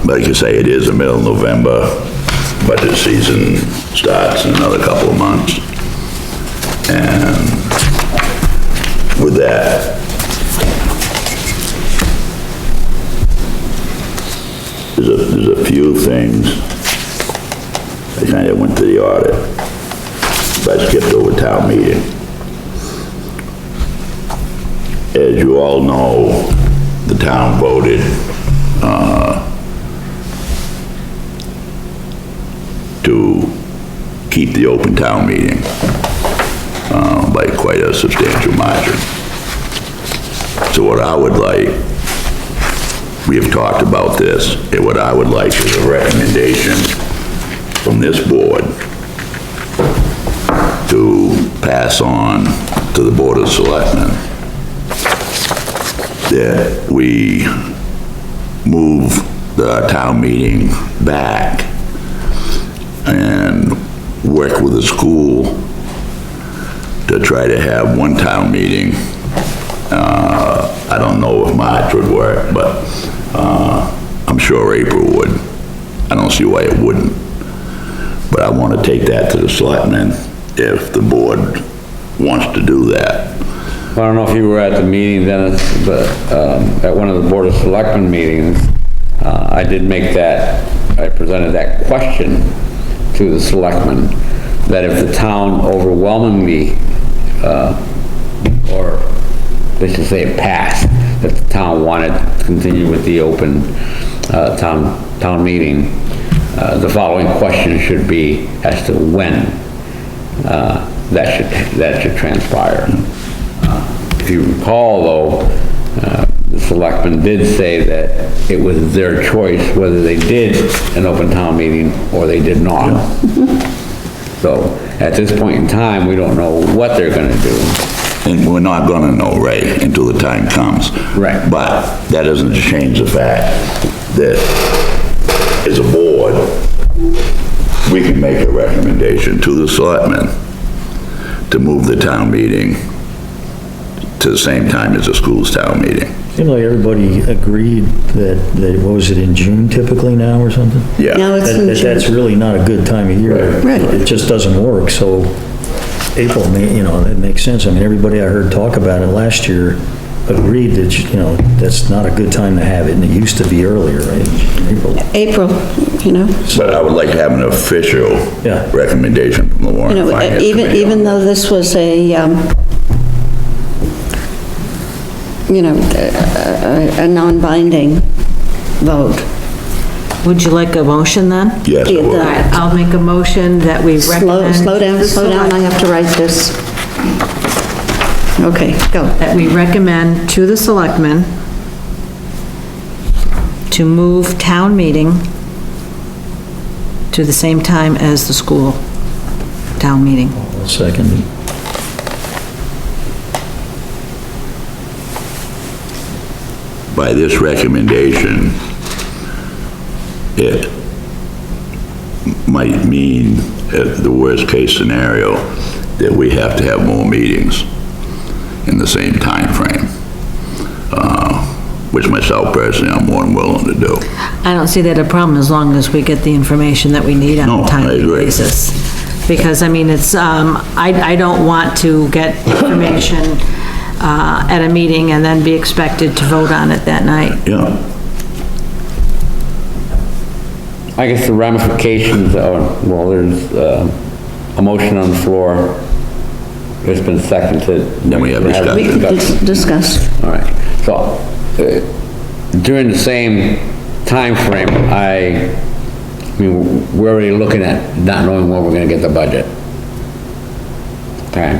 Like you say, it is the middle of November. Budget season starts in another couple of months. And with that, there's a few things. I kind of went to the audit, but I skipped over town meeting. As you all know, the town voted, to keep the open town meeting, by quite a substantial margin. So what I would like, we have talked about this, and what I would like is a recommendation from this board to pass on to the Board of Selectmen that we move the town meeting back and work with the school to try to have one town meeting. I don't know if March would work, but I'm sure April would. I don't see why it wouldn't. But I want to take that to the selectmen if the board wants to do that. I don't know if you were at the meeting, Dennis, but at one of the Board of Selectmen meetings, I did make that, I presented that question to the selectmen, that if the town overwhelmingly, or let's just say it passed, that the town wanted to continue with the open town meeting, the following question should be as to when that should transpire. If you recall, though, the selectmen did say that it was their choice whether they did an open town meeting or they did not. So, at this point in time, we don't know what they're gonna do. And we're not gonna know, Ray, until the time comes. Right. But that doesn't change the fact that, as a board, we can make a recommendation to the selectmen to move the town meeting to the same time as the school's town meeting. Seems like everybody agreed that, what was it, in June typically now or something? Yeah. Now it's in June. That's really not a good time of year. Right. It just doesn't work, so April, that makes sense. I mean, everybody I heard talk about it last year agreed that, that's not a good time to have it, and it used to be earlier, right? April. April, But I would like to have an official Yeah. recommendation from the Warrant and Finance Committee. even though this was a non-binding vote. Would you like a motion then? Yes, I Yeah, would. All right, I'll make a motion that we recommend. Slow down, I have to write this. Okay, go. That we recommend to the selectmen to move town meeting to the same time as the school town meeting. I'll second it. By this recommendation, it might mean, at the worst-case scenario, that we have to have more meetings in the same time frame, which myself personally, I'm more than willing to do. I don't see that a problem as long as we get the information that we need on No, a I timely agree. basis. Because, I mean, it's, I don't want to get information, at a meeting and then be expected to vote on it that night. Yeah, I guess the ramifications are, well, there's a motion on the floor. It's been seconded. Then we have We can discuss. All right, so, during the same time frame, I mean, we're already looking at not knowing when we're gonna get the budget. Okay?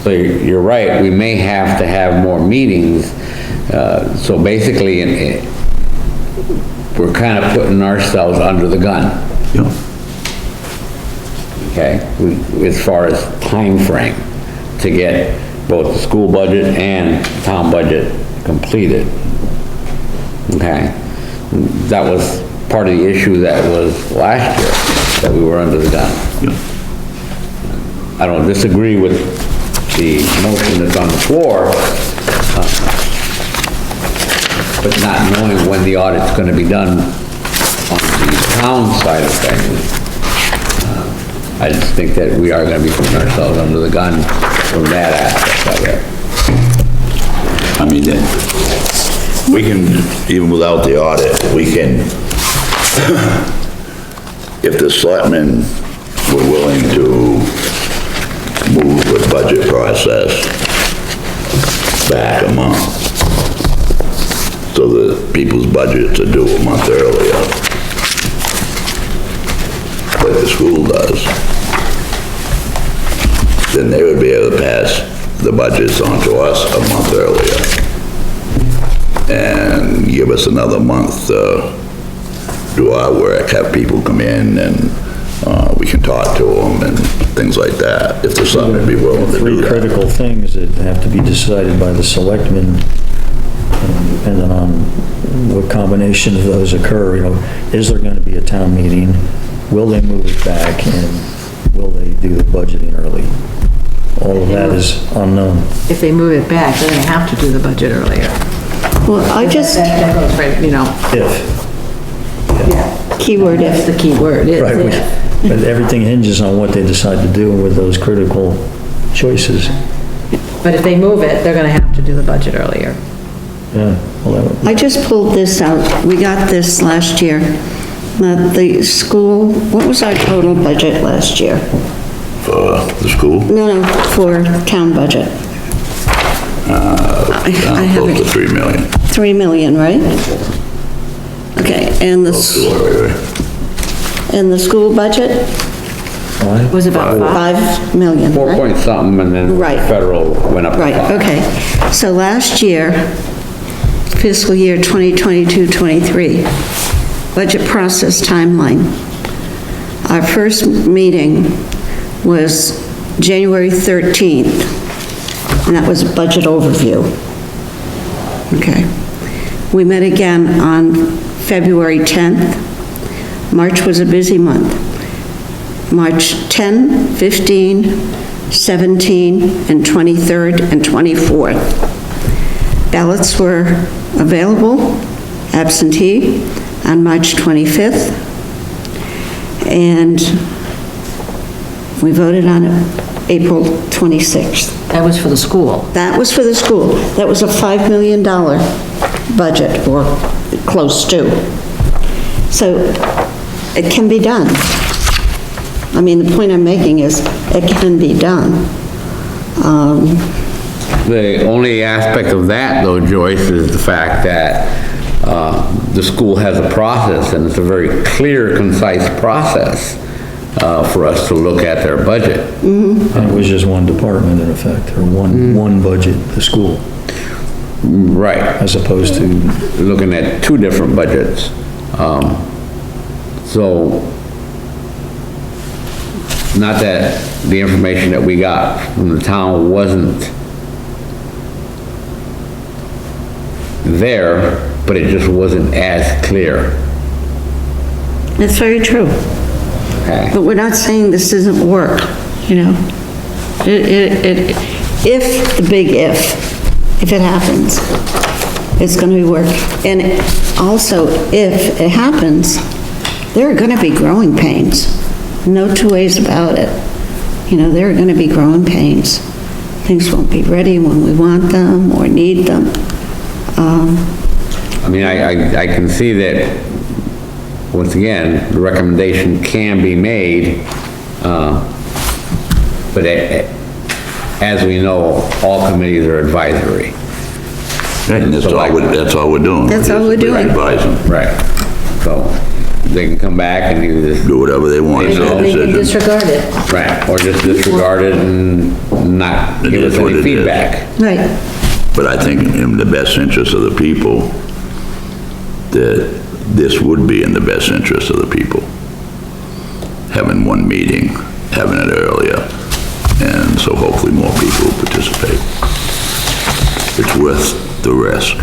So you're right, we may have to have more meetings, so basically, we're kind of putting ourselves under the gun, yeah. okay? As far as time frame to get both the school budget and town budget completed. Okay? That was part of the issue that was last year, that we were under the gun. Yeah. I don't disagree with the motion that's on the floor, but not knowing when the audit's gonna be done on the town side of things. I just think that we are gonna be putting ourselves under the gun from that aspect of it. I mean, we can, even without the audit, we can, if the selectmen were willing to move the budget process back a month, so that people's budgets are due a month earlier, like the school does, then they would be able to pass the budgets on to us a month earlier, and give us another month to do our work, have people come in and, we can talk to them and things like that, if there's something to be willing to do Three that. critical things that have to be decided by the selectmen, depending on what combination of those occur, is there gonna be a town meeting? Will they move it back, and will they do the budgeting early? All of that is unknown. If they move it back, they're gonna have to do the budget earlier. Well, I just, That goes right, keyword that's if. the key word, is Right, if. but everything hinges on what they decide to do with those critical choices. But if they move it, they're gonna have to do the budget earlier. Yeah, well, that would- I just pulled this out. We got this last year. The school, what was our total budget last year? For the school, No, for town budget. I have close to it, 3 million. 3 million, right? Okay, and the school budget? Was about 5 million, 4 right? point something, and then Right. federal went up to Right, 5. okay. So last year, fiscal year 2022-23, budget process timeline. Our first meeting was January 13th, and that was a budget overview. Okay. We met again on February 10th March was a busy month. March 10, 15, 17, and 23rd and 24th. Ballots were available, absentee, on March 25th, and we voted on it April 26th. That was for the school. That was for the school. That was a $5 million budget, or close to. So it can be done. I mean, the point I'm making is it can be done. The only aspect of that, though, Joyce, is the fact that the school has a process, and it's a very clear, concise process for us to look at their budget. And it was just one department in effect, or one budget, the school, Right. as opposed to, Looking at two different budgets. So, not that the information that we got from the town wasn't there, but it just wasn't as clear. That's very true. Okay. But we're not saying this doesn't work, you know? If, the big if it happens, it's gonna be work. And also, if it happens, there are gonna be growing pains. No two ways about it. You know, there are gonna be growing pains. Things won't be ready when we want them or need them. I mean, I can see that, once again, the recommendation can be made, but as we know, all committees are advisory. And that's all we're doing. That's all we're doing. Advising. Right. So, they can come back and either just, Do whatever they want. It's their They can decision. disregard it. right, or just disregard it and not It give is us what any it is. feedback. Right. But I think in the best interest of the people, that this would be in the best interest of the people. Having one meeting, having it earlier, and so hopefully more people will participate. It's worth the risk.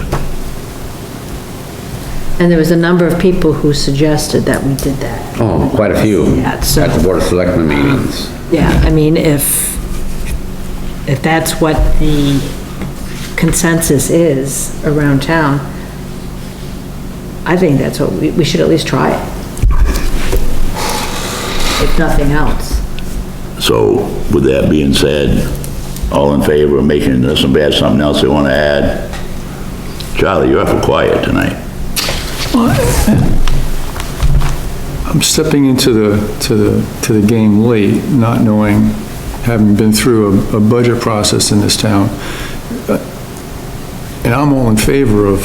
And there was a number of people who suggested that we did that. Oh, quite a few Yeah, at so- the Board of Selectmen meetings. Yeah, I mean, if that's what the consensus is around town, I think that's what, we should at least try it. If nothing else. So with that being said, all in favor of making this and bad, something else they want to add? Charlie, you're awful quiet tonight. I'm stepping into the game late, not knowing, having been through a budget process in this town. And I'm all in favor of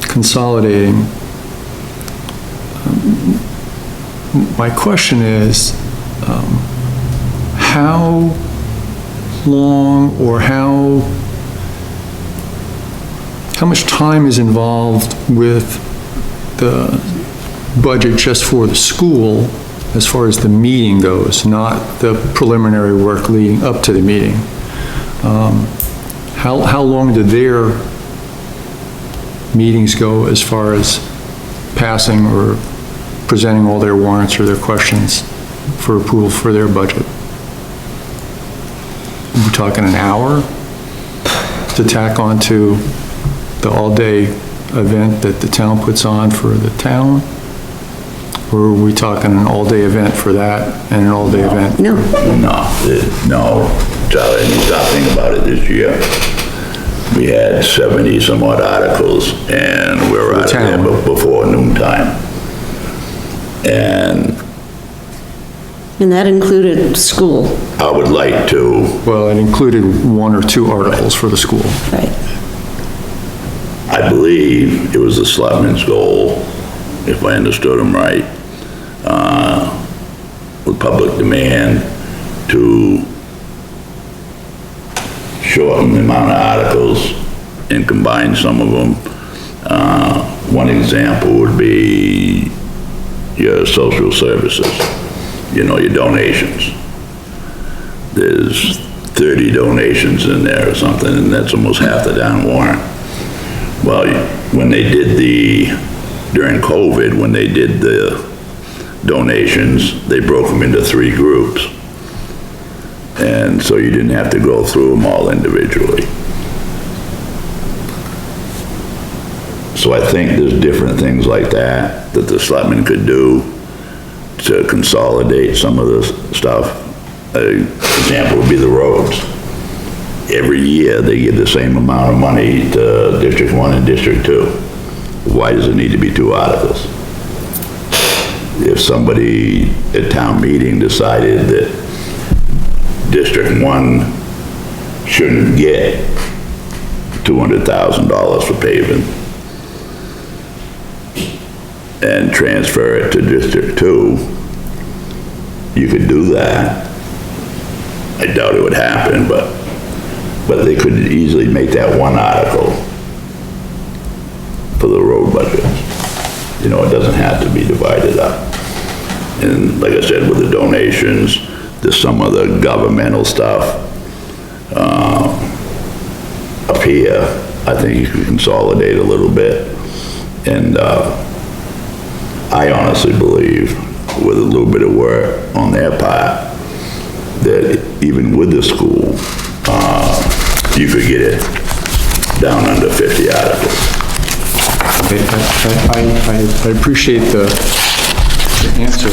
consolidating. My question is, how long or how much time is involved with the budget just for the school as far as the meeting goes, not the preliminary work leading up to the meeting? How long do their meetings go as far as passing or presenting all their warrants or their questions for approval for their budget? We're talking an hour to tack onto the all-day event that the town puts on for the town? Or are we talking an all-day event for that and an all-day event? No, No, Charlie, you stop thinking about it this year. We had 70 some odd articles and we're out of there before noon time. And and that included school, I would like to, Well, it included one or two articles for the school. right? I believe it was the selectmen's goal, if I understood them right, with public demand to shorten the amount of articles and combine some of them. One example would be your social services, you know, your donations. There's 30 donations in there or something, and that's almost half the down warrant. Well, when they did the during COVID, when they did the donations, they broke them into 3 groups. And so you didn't have to go through them all individually. So I think there's different things like that the selectmen could do to consolidate some of this stuff. An example would be the roads. Every year, they give the same amount of money to District 1 and District 2. Why does it need to be 2 articles? If somebody at town meeting decided that District 1 shouldn't get $200,000 for paving and transfer it to District 2, you could do that. I doubt it would happen, but they could easily make that 1 article for the road budget. You know, it doesn't have to be divided up. And like I said, with the donations, there's some of the governmental stuff up here. I think you can consolidate a little bit. And I honestly believe, with a little bit of work on their part, that even with the school, you could get it down under 50 articles. I appreciate the answer,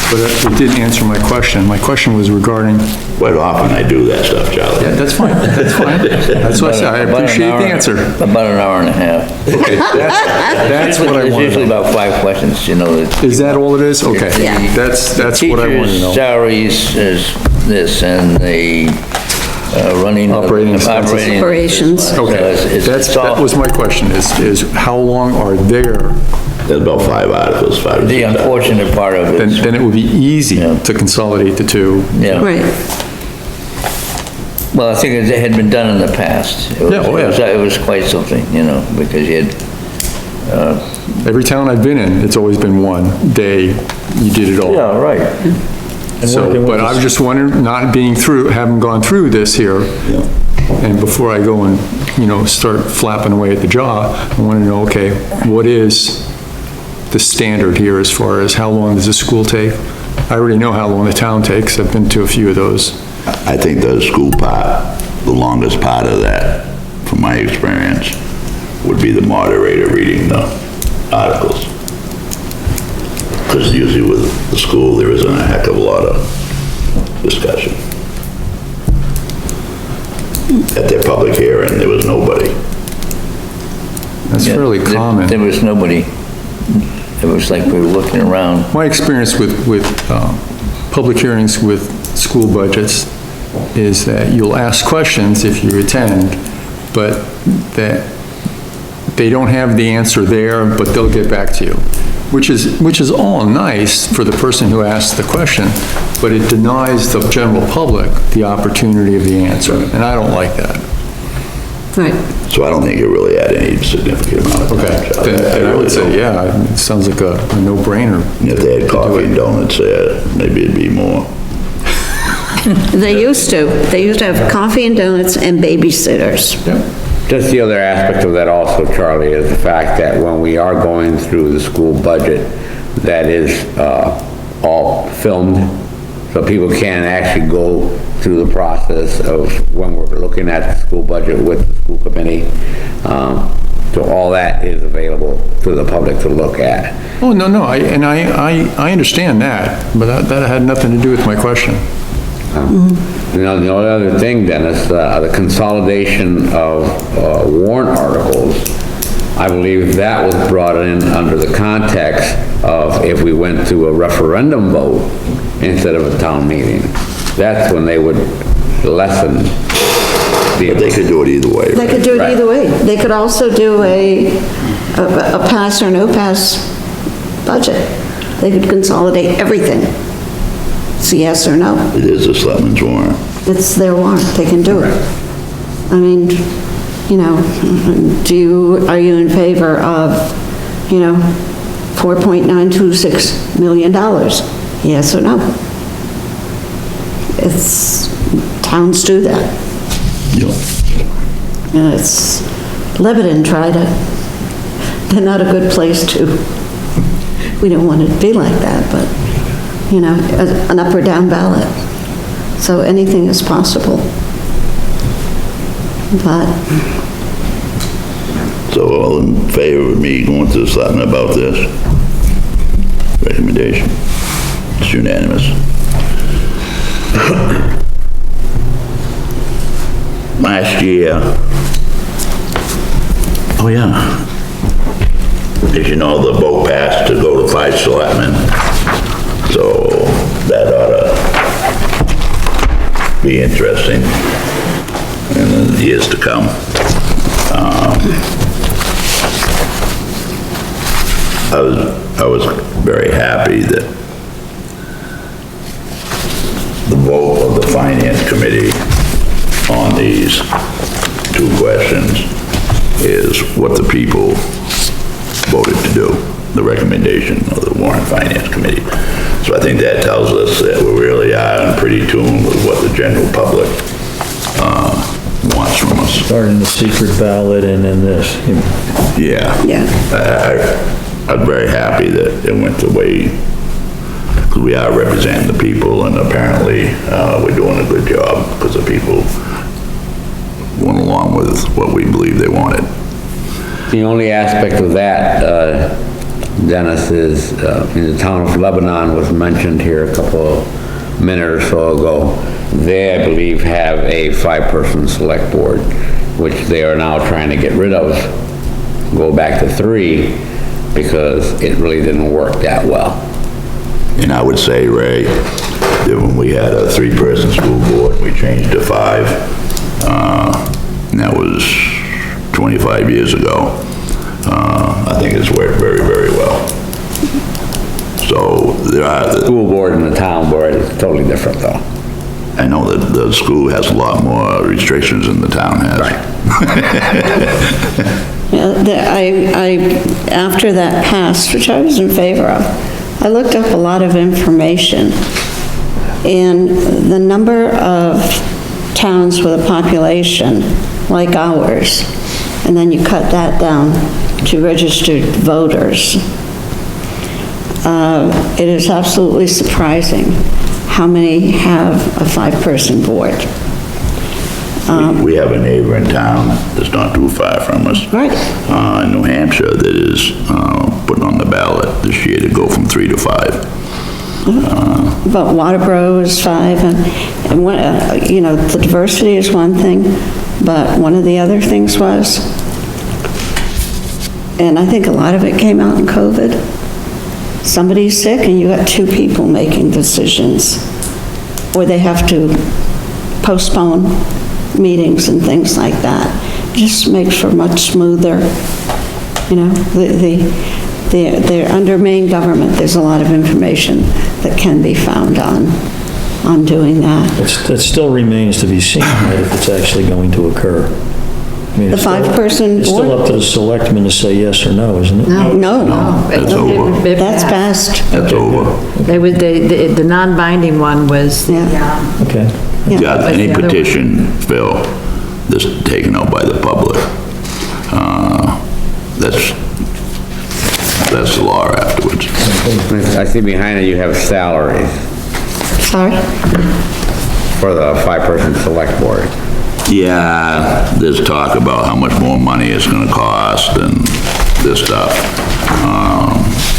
but it didn't answer my question. My question was regarding... Quite often I do that stuff, Charlie. Yeah, that's fine, that's fine. That's what I said, I appreciate the answer. About an hour and a half. Okay, that's what I There's want to usually know. about 5 questions, you know. Is that all it is? Okay. Yeah. That's what I want to Teachers' know. salaries is this, and the running. of- Operating expenses. Operations. So Okay, it's all- that was my question, is how long are there? There's about 5 articles, 5 or 6 The articles. unfortunate part of it. Then it would be easy Yeah. to consolidate the 2. Yeah. Right. Well, I think it had been done in the past. It was- Yeah, oh, yeah. It was quite something, you know, because you had, Every town I've been in, it's always been 1 day, you did it all. yeah, right. So, but I was just wondering, not being through, having gone through this here, and before I go and, you know, start flapping away at the jaw, I want to know, okay, what is the standard here as far as how long does a school take? I already know how long the town takes, I've been to a few of those. I think the school part, the longest part of that, from my experience, would be the moderator reading the articles. Because usually with the school, there isn't a heck of a lot of discussion. At their public hearing, there was nobody. That's Yeah, fairly there- common. There was nobody. It was like we were looking around. My experience with public hearings with school budgets is that you'll ask questions if you attend, but that they don't have the answer there, but they'll get back to you, which is all nice for the person who asked the question, but it denies the general public the opportunity of the answer, and I don't like that. Right. So I don't think it really had any significant amount of time. Okay, Charlie. then I really would say, don't. yeah, it sounds like a no-brainer. If they had coffee and donuts there, maybe it'd be more. They used to. They used to have coffee and donuts and babysitters. Just the other aspect of that also, Charlie, is the fact that when we are going through the school budget, that is all filmed, so people can actually go through the process of when we're looking at the school budget with the school committee. So all that is available to the public to look at. Oh, no, I understand that, but that had nothing to do with my question. You know, the only other thing, Dennis, the consolidation of warrant articles, I believe that was brought in under the context of if we went to a referendum vote instead of a town meeting. That's when they would lessen the... But they could do it either way. They could do it either way. They could also do a pass or no pass budget. They could consolidate everything. It's a yes or no. It is a selectmen's warrant. It's their warrant. They can do it. I mean, you know, are you in favor of, you know, $4.926 million? Yes or no? Towns do that. You know, And Lebanon tried it. they're not a good place to. We don't want it to be like that, but, you know, an up or down ballot. So anything is possible. But, So all in favor of me going through something about this recommendation? It's unanimous. Last year, oh yeah, as you know, the vote passed to go to 5 selectmen, so that ought to be interesting in the years to come. I was very happy that the vote of the Finance Committee on these 2 questions is what the people voted to do, the recommendation of the Warrant and Finance Committee. So I think that tells us that we really are in pretty tune with what the general public wants from us. Starting the secret ballot and then this. Yeah. yeah, I'm very happy that it went the way, because we are representing the people, and apparently we're doing a good job because the people went along with what we believe they wanted. The only aspect of that, Dennis, is in the town of Lebanon was mentioned here a couple of minutes or so ago. They, I believe, have a 5-person select board, which they are now trying to get rid of, go back to 3, because it really didn't work that well. And I would say, Ray, that when we had a 3-person school board, we changed to 5, and that was 25 years ago. I think it's worked very, very well. So there are, School board and the town board is totally different, though. I know that the school has a lot more restrictions than the town has. yeah, after that passed, which I was in favor of, I looked up a lot of information, and the number of towns with a population like ours, and then you cut that down to registered voters. It is absolutely surprising how many have a 5-person board. We have a neighbor in town that's not too far from us. Right. In New Hampshire that is put on the ballot this year to go from 3 to 5. But Waterboro is 5, and one, you know, the diversity is one thing, but one of the other things was, and I think a lot of it came out in COVID, somebody's sick and you got 2 people making decisions, or they have to postpone meetings and things like that. Just makes for much smoother, you know, they're under Maine government, there's a lot of information that can be found on doing that. That still remains to be seen, right, if it's actually going to occur. I mean, The it's still- 5-person It's still board? up to the selectmen to say yes or no, isn't it? No, That's over. that's passed, That's over. The non-binding one was, yeah. Okay. Yeah, any the other one? petition, Phil, that's taken out by the public, that's the law afterwards. I see behind it you have salaries Sorry? for the 5-person select board. Yeah, there's talk about how much more money it's gonna cost and this stuff.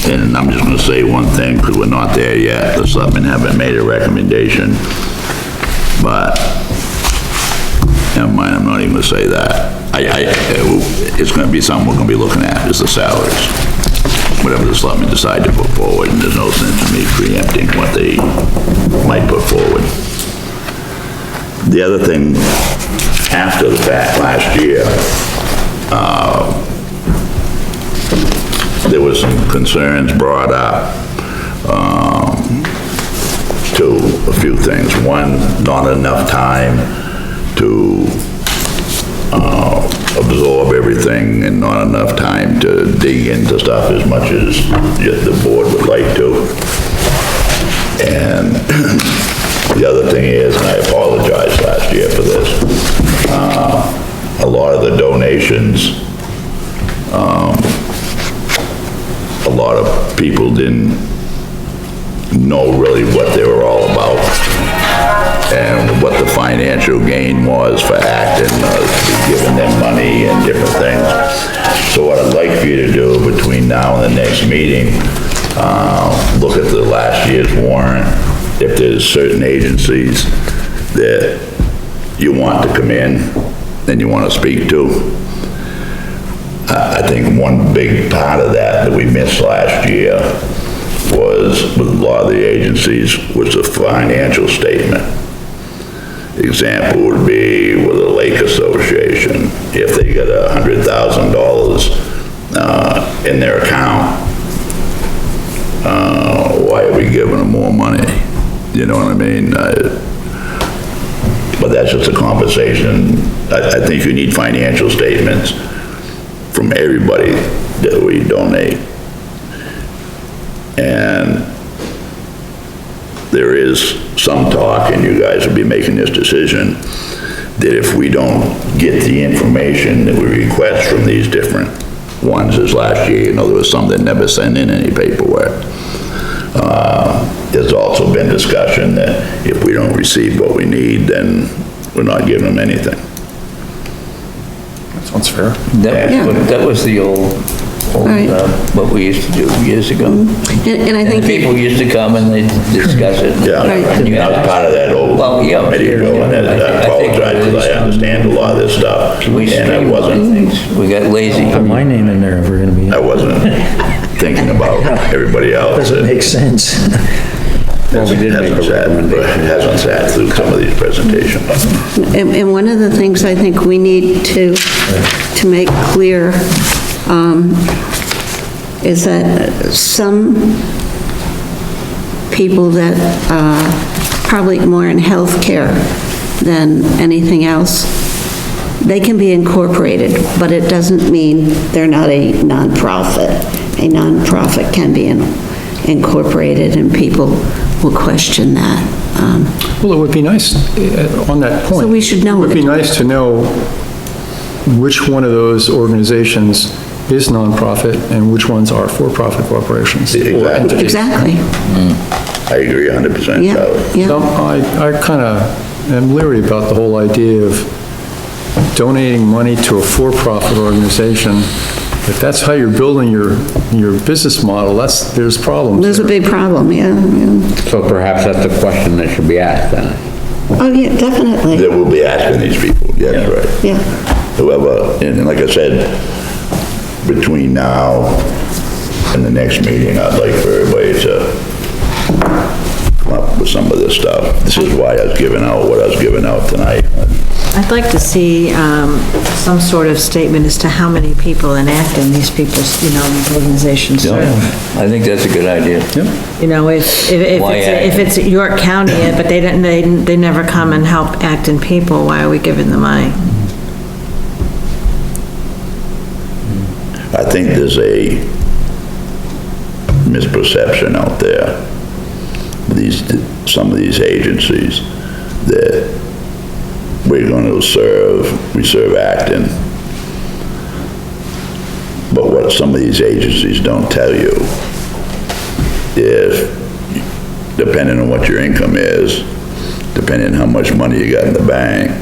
And I'm just gonna say one thing, because we're not there yet, the selectmen haven't made a recommendation, but, never mind, I'm not even gonna say that. It's gonna be something we're gonna be looking at, is the salaries. Whatever the selectmen decide to put forward, and there's no sense in me preempting what they might put forward. The other thing, after the fact, last year, there was some concerns brought up to a few things. One, not enough time to absorb everything, and not enough time to dig into stuff as much as the board would like to. And the other thing is, and I apologize last year for this, a lot of the donations lot of people didn't know really what they were all about and what the financial gain was for Acton, giving them money and different things. So what I'd like for you to do between now and the next meeting, look at the last year's warrant. If there's certain agencies that you want to come in and you want to speak to, I think one big part of that we missed last year was, with a lot of the agencies, was the financial statement. Example would be with a lake association, if they get $100,000 in their account, why are we giving them more money? You know what I mean? But that's just a conversation. I think you need financial statements from everybody that we donate. And there is some talk, and you guys will be making this decision, that if we don't get the information that we request from these different ones, as last year, you know, there was some that never sent in any paperwork. There's also been discussion that if we don't receive what we need, then we're not giving them anything. That sounds fair. That was the old, Right. what we used to do years ago. And I think And people used to come and they'd discuss it. Yeah, Right. I was part of that old Well, yeah. committee ago, and I apologize, because I understand a lot of this stuff, We and I streamlined wasn't, things. We got lazy. Put my name in there if we're gonna be, I wasn't thinking about everybody else. doesn't make sense. Well, we did make a Hasn't sat through some of these presentations. And one of the things I think we need to make clear, is that some people that, probably more in healthcare than anything else, they can be incorporated, but it doesn't mean they're not a nonprofit. A nonprofit can be incorporated, and people will question that. Well, it would be nice, on that point. So we should know It would be it. nice to know which one of those organizations is nonprofit and which ones are for-profit corporations. or Exactly. entities. Exactly, I agree 100%, yeah, Charlie. yeah. So I kind of am leery about the whole idea of donating money to a for-profit organization. If that's how you're building your business model, there's problems There's a there. big problem, yeah. So perhaps that's a question that should be asked then. Oh, yeah, definitely, That we'll be asking these people, yes, right. yeah. Whoever, and like I said, between now and the next meeting, I'd like for everybody to come up with some of this stuff. This is why I was giving out what I was giving out tonight. I'd like to see some sort of statement as to how many people in Acton these people's, organizations serve. I think that's a good idea. You know, if Why it's York County, but they never come and help Acton people, why are we giving them money? I think there's a misperception out there, some of these agencies, that we're going to serve Acton. But what some of these agencies don't tell you is, depending on what your income is, depending on how much money you got in the bank,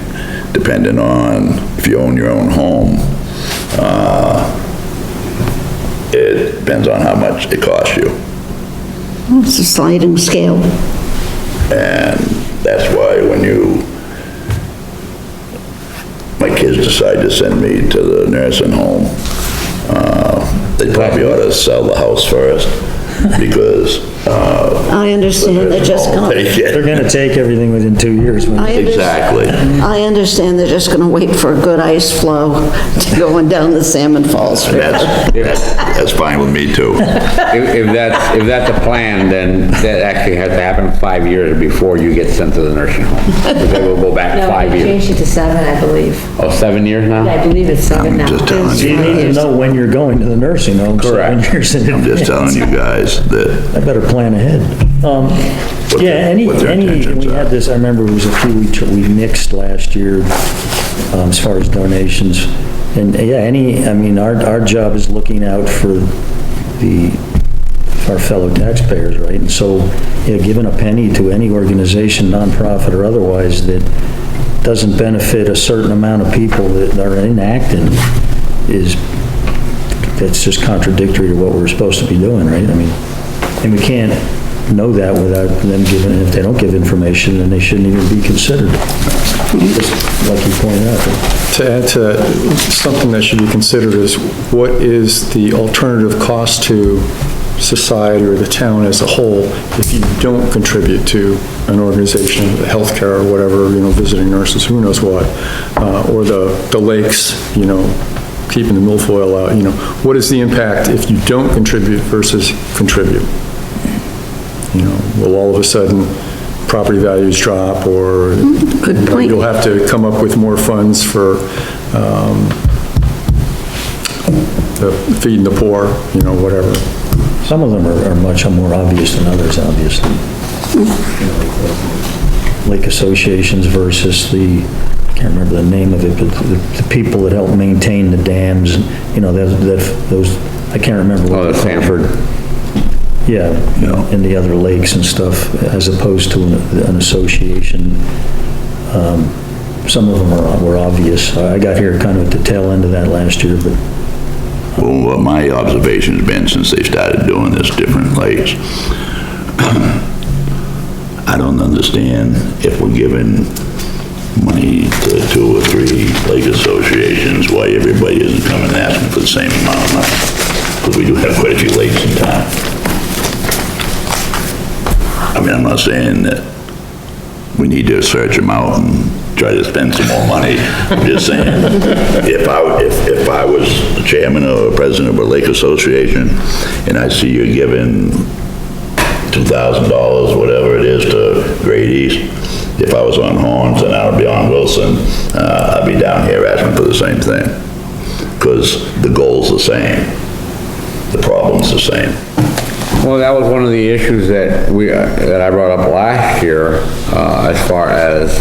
depending on if you own your own home, it depends on how much it costs you. It's a sliding scale. And that's why when my kids decide to send me to the nursing home, they probably ought to sell the house first, because, I understand they're just gonna, They're gonna take everything within 2 years. Exactly. I understand they're just gonna wait for a good ice flow to going down the Salmon Falls And River. that's fine with me too. If that's a plan, then that actually has to happen 5 years before you get sent to the nursing home. Because they will go back 5 years. it to 7, I believe. Oh, 7 years now? I believe it's 7 now. I'm just telling You you need to guys, know when you're going to the nursing home. Correct. 7 years in I'm just telling you guys that I better plan ahead. Yeah, what their intentions we are. had this, I remember it was a few we mixed last year, as far as donations. And yeah, I mean, our job is looking out for the our fellow taxpayers, right? And so, yeah, giving a penny to any organization, nonprofit or otherwise, that doesn't benefit a certain amount of people that are in Acton that's just contradictory to what we're supposed to be doing, right? I mean, and we can't know that without them giving, if they don't give information, then they shouldn't even be considered. Just like you pointed out. To add to that, something that should be considered is what is the alternative cost to society or the town as a whole if you don't contribute to an organization, healthcare or whatever, visiting nurses, who knows what, or the lakes, keeping the milfoil out, what is the impact if you don't contribute versus contribute? Will all of a sudden property values drop, or Good point. you'll have to come up with more funds for feeding the poor, whatever. Some of them are much more obvious than others, obviously. Lake associations versus I can't remember the name of it, but the people that help maintain the dams, those, I can't remember what Oh, the they're called. Sanford. Yeah, and the other lakes and stuff, as opposed to an association. Some of them were obvious. I got here kind of at the tail end of that last year, but Well, what my observation's been since they started doing this different lakes, I don't understand if we're giving money to 2 or 3 lake associations, why everybody isn't coming and asking for the same amount of money. Because we do have quite a few lakes in town. I mean, I'm not saying that we need to search them out and try to spend some more money. I'm just saying, if I was the chairman or president of a lake association, and I see you giving $2,000, whatever it is, to Great East, if I was on Horns and I would be on Wilson, I'd be down here asking for the same thing. Because the goal's the same. The problem's the same. Well, that was one of the issues that I brought up last year, as far as,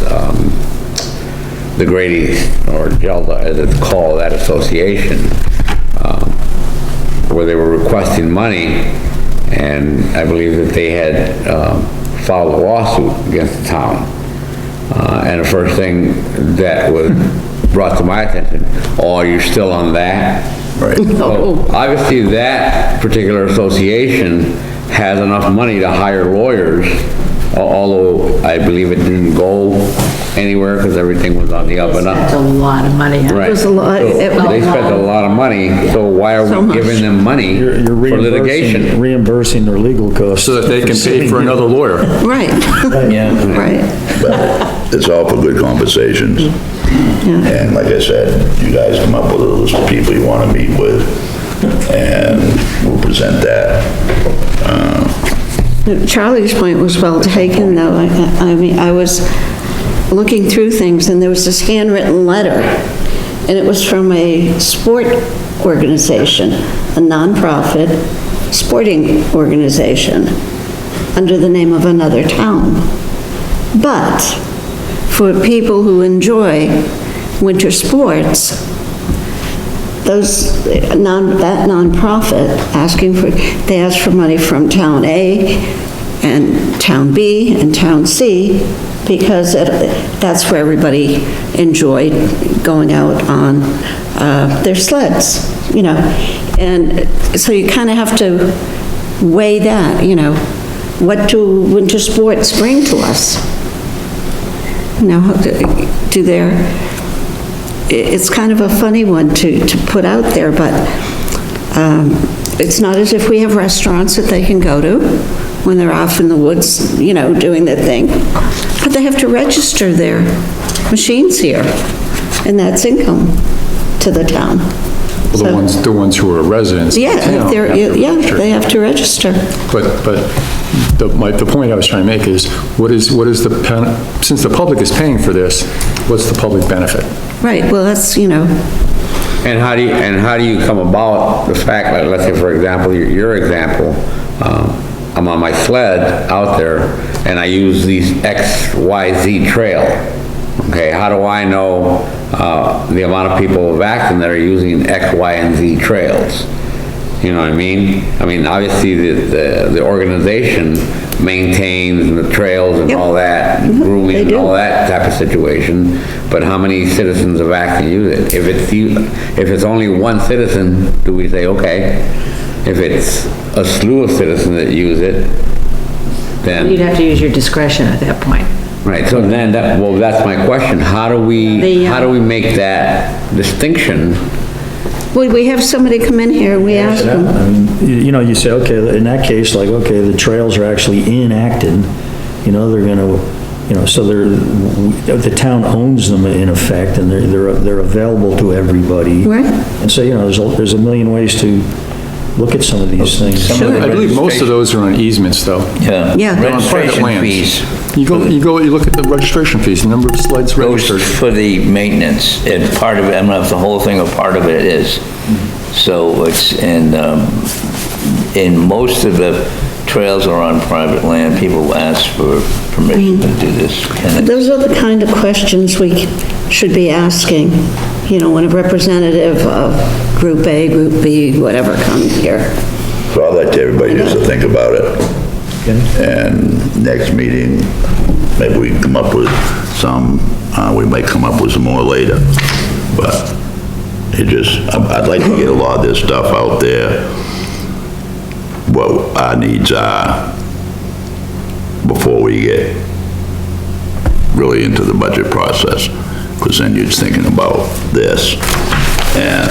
the Great East, or GELDA as it's called, that association, where they were requesting money, and I believe that they had, filed a lawsuit against the town. And the first thing that was brought to my attention, oh, you're still on that? Right. Well, obviously, that particular association has enough money to hire lawyers, although I believe it didn't go anywhere because everything was on the up and That's up. a lot of money. Right. was a lot- So it was- they spent a lot of money, so why are So we much. giving them money you're for litigation? reimbursing their legal costs. So that they can pay for another lawyer. Right, Yeah. right. But it's all for good conversations. And like I said, you guys come up with a list of people you want to meet with, and we'll present that. Charlie's point was well taken, though. I mean, I was looking through things, and there was this handwritten letter, and it was from a sport organization, a nonprofit sporting organization, under the name of another town. But for people who enjoy winter sports, that nonprofit they asked for money from Town A and Town B and Town C, because that's where everybody enjoyed going out on their sleds, and so you kind of have to weigh that, what do winter sports bring to us? It's kind of a funny one to put out there, but it's not as if we have restaurants that they can go to when they're off in the woods, doing their thing. But they have to register their machines here, and that's income to the town. Well, the ones who are residents. of the Yeah, town have to register. they have to register. But the point I was trying to make is, since the public is paying for this, what's the public benefit? Right, well, that's, And how do you come about the fact that, let's say, for example, your example, I'm on my sled out there, and I use these XYZ trail. Okay, how do I know, the amount of people of Acton that are using X, Y, and Z trails? You know what I mean? I mean, obviously, the organization maintains the trails and Yep. all that, they grooming and do. all that type of situation, but how many citizens have actually used it? If it's only one citizen, do we say, okay? If it's a slew of citizens that use it, You'd then, have to use your discretion at that point. right, so then that's my question. How do we make that distinction? Well, we have somebody come in here, we ask them. I mean, you know, you say, okay, in that case, like, okay, the trails are actually in Acton, you know, they're gonna, you know, so the town owns them in effect, and they're available to everybody. Right. And so, you know, there's a million ways to look at some of these things. Some of the I believe most of those are on easements, though. Yeah. Yeah. They're on private Registration lands. fees. You look at the registration fees, the number of sleds Goes registered. for the maintenance, and part of it, I don't know if the whole thing or part of it is. So it's, in most of the trails are on private land, people ask for permission to do this. And Those are the kind of questions we should be asking, you know, when a representative of Group A, Group B, whatever comes here. So I'd like everybody just to think about it. And next meeting, maybe we can come up with some, we might come up with some more later. But I'd like to get a lot of this stuff out there, what our needs are, before we get really into the budget process. Because then you're just thinking about this, and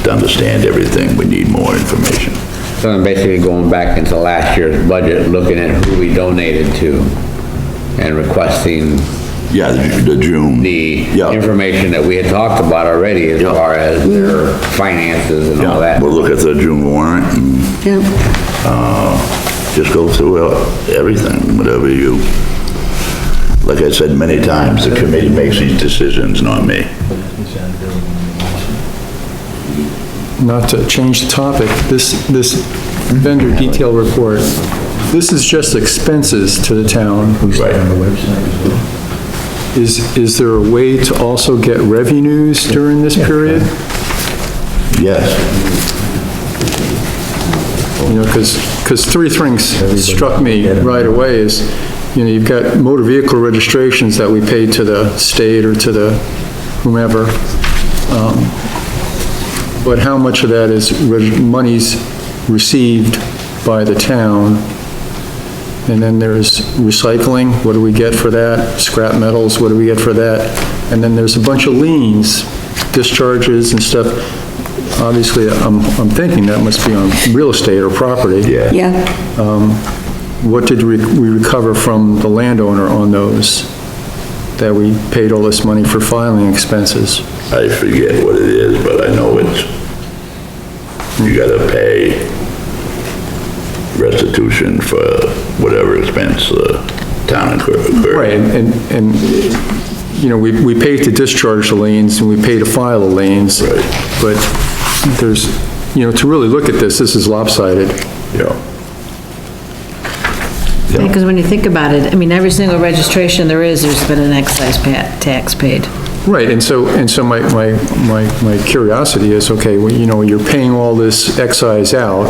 to understand everything, we need more information. So I'm basically going back into last year's budget, looking at who we donated to, and requesting Yeah, the June. the Yeah. information that we had talked about already as Yeah. far as their finances and all Yeah, that. we'll look at the June warrant and Yeah. just go through everything, whatever you, like I said many times, the committee makes these decisions, not me. Not to change the topic, this vendor detail report, this is just expenses to the town. Right. Is there a way to also get revenues during this period? Yes, You know, because three things struck me right away is, you know, you've got motor vehicle registrations that we paid to the state or to the whomever. But how much of that is monies received by the town? And then there's recycling, what do we get for that? Scrap metals, what do we get for that? And then there's a bunch of liens, discharges and stuff. Obviously, I'm thinking that must be on real estate or property. yeah. Yeah. What did we recover from the landowner on those? That we paid all this money for filing expenses? I forget what it is, but I know you gotta pay restitution for whatever expense the town incurred. Right, and, you know, we pay to discharge the liens and we pay to file the liens. Right. But there's, you know, to really look at this is lopsided. Yeah. Because when you think about it, I mean, every single registration there's been an excise tax paid. Right, and so my curiosity is, okay, well, you know, you're paying all this excise out,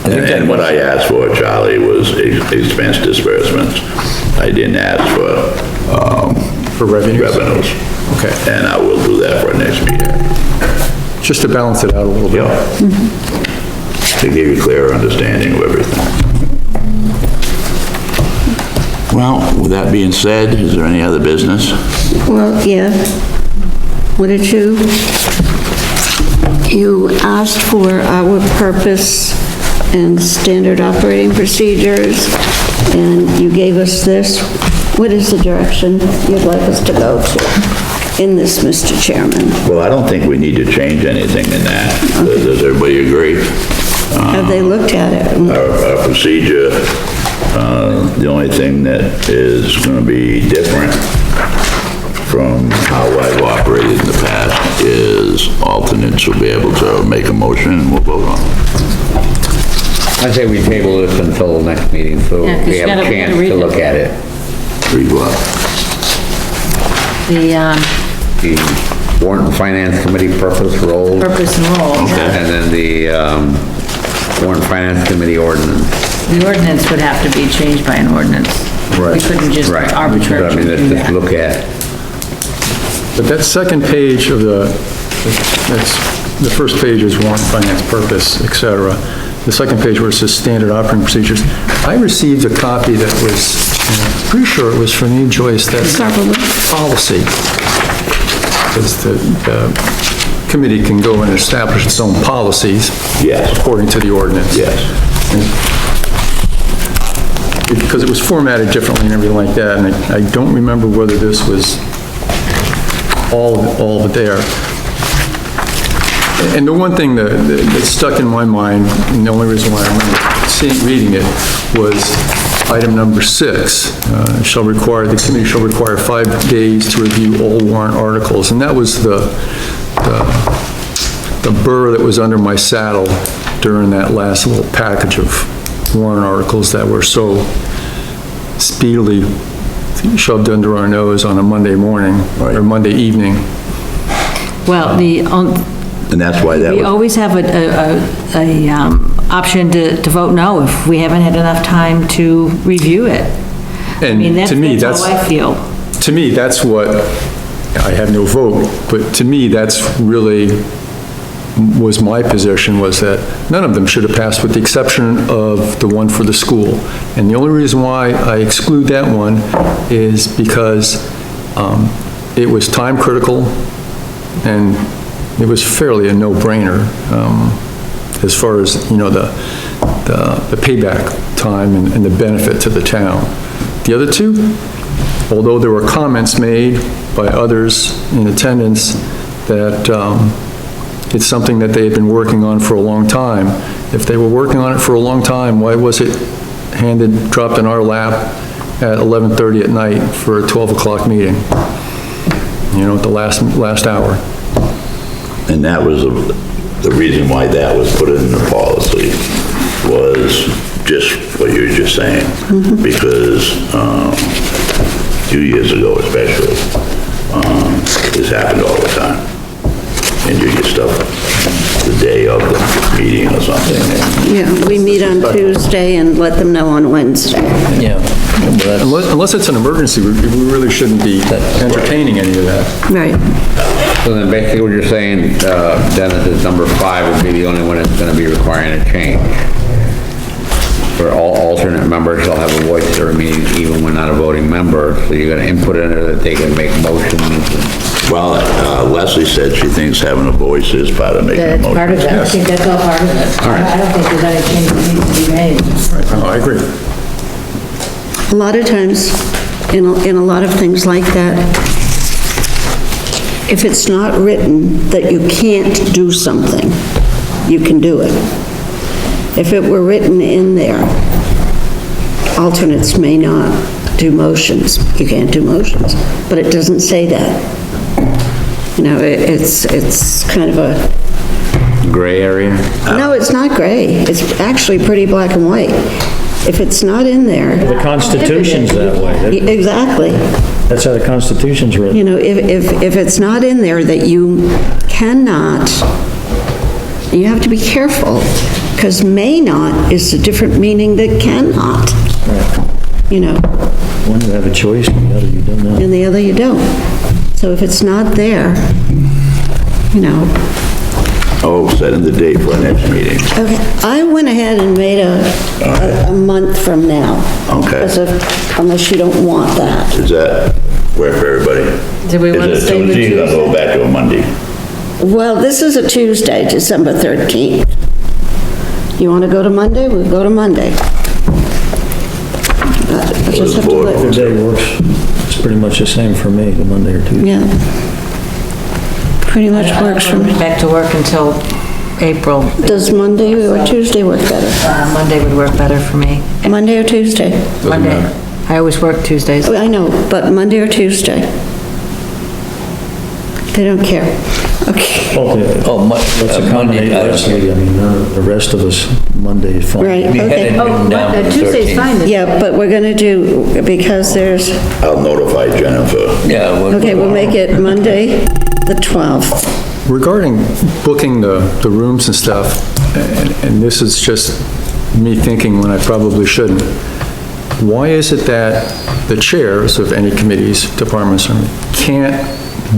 And what I asked for, Charlie, was expense disbursements. I didn't ask for revenues. revenues. Okay, And I will do that for our next meeting. just to balance it out a little bit. Yeah. To give you a clearer understanding of everything. Well, with that being said, is there any other business? Well, yeah. What did you asked for our purpose and standard operating procedures, and you gave us this. What is the direction you'd like us to go to in this, Mr. Chairman? Well, I don't think we need to change anything in that. Does everybody agree? Have they looked at it? Our procedure, the only thing that is gonna be different from how I've operated in the past is alternates will be able to make a motion and we'll vote on it. I say we table this until the next meeting, so Yeah, 'cause we you have a gotta chance read to it. look at it. Read what? The, The Warrant and Finance Committee purpose, role. Purpose and role. And then the, Warrant and Finance Committee ordinance. The ordinance would have to be changed by an ordinance. We couldn't just Right. arbitrarily I mean, let's do just that. look at, But that second page of that's, the first page is warrant, finance, purpose, et cetera. The second page where it says standard operating procedures, I received a copy that was, pretty sure it was from you, Joyce, that's policy. Because the committee can go and establish its own policies. Yes. According to the ordinance. Yes. Because it was formatted differently and everything like that, and I don't remember whether this was all of it there. And the one thing that stuck in my mind, and the only reason why I remember reading it, was item number 6, the committee shall require 5 days to review all warrant articles, and that was the burr that was under my saddle during that last little package of warrant articles that were so speedily shoved under our nose on a Monday morning, or Monday evening. Well, And that's why that we was, always have a option to vote no if we haven't had enough time to review it. I mean, And to me, that's how I feel. To me, that's what, I have no vote, but to me, that's really was my position, was that none of them should have passed with the exception of the one for the school. And the only reason why I exclude that one is because it was time critical and it was fairly a no-brainer as far as, the payback time and the benefit to the town. The other two, although there were comments made by others in attendance that it's something that they had been working on for a long time. If they were working on it for a long time, why was it dropped in our lap at 11:30 at night for a 12 o'clock meeting? At the last hour. and that was the reason why that was put in the policy, was just what you were just saying. Because, 2 years ago especially, this happened all the time. And you get stuff the day of the meeting or something. Yeah, we meet on Tuesday and let them know on Wednesday. Yeah. Unless it's an emergency, we really shouldn't be entertaining any of that. Right. so then basically what you're saying, Dennis, is number 5 would be the only one that's gonna be requiring a change. For all alternate members shall have a voice at every meeting, even when not a voting member, so you're gonna input in there that they can make motions. Well, Leslie said she thinks having a voice is part of making a That's part of motion. it. I think that's all part of it. I don't think there's any change that needs to be made. Oh, I agree. A lot of times, in a lot of things like that, if it's not written that you can't do something, you can do it. If it were written in there, alternates may not do motions. You can't do motions, but it doesn't say that. It's kind of a, Gray area? no, it's not gray. It's actually pretty black and white. If it's not in there, The Constitution's that way. exactly. That's how the Constitution's written. If it's not in there that you cannot, you have to be careful, because may not is a different meaning than cannot. One you have a choice, and the other you don't know. And the other you don't. So if it's not there, Oh, setting the date for our next meeting. Okay, I went ahead and made a month from now. Okay. Unless you don't want that. Is that work for everybody? Do we want to Is it stay with Tuesday? I'll Tuesday? go back to a Monday. Well, this is a Tuesday, December 13th. You want to go to Monday? We'll go to Monday. I just have to Board let- Either day works. It's pretty much the same for me, the Monday or Tuesday. Yeah. Pretty much works for me. Back to work until April. Does Monday or Tuesday work better? Monday would work better for me. Monday or Tuesday? Monday. I always work Tuesdays. Oh, I know, but Monday or Tuesday? They don't care. Okay, Let's accommodate Leslie, I mean, the rest of us, Monday is fine. right, We had okay. it written down on the Tuesday's 13th. fine. Yeah, but we're gonna do, because there's, I'll notify Jennifer. Yeah. okay, we'll make it Monday, The 12th. Regarding booking the rooms and stuff, and this is just me thinking when I probably shouldn't, why is it that the chairs of any committees, departments, can't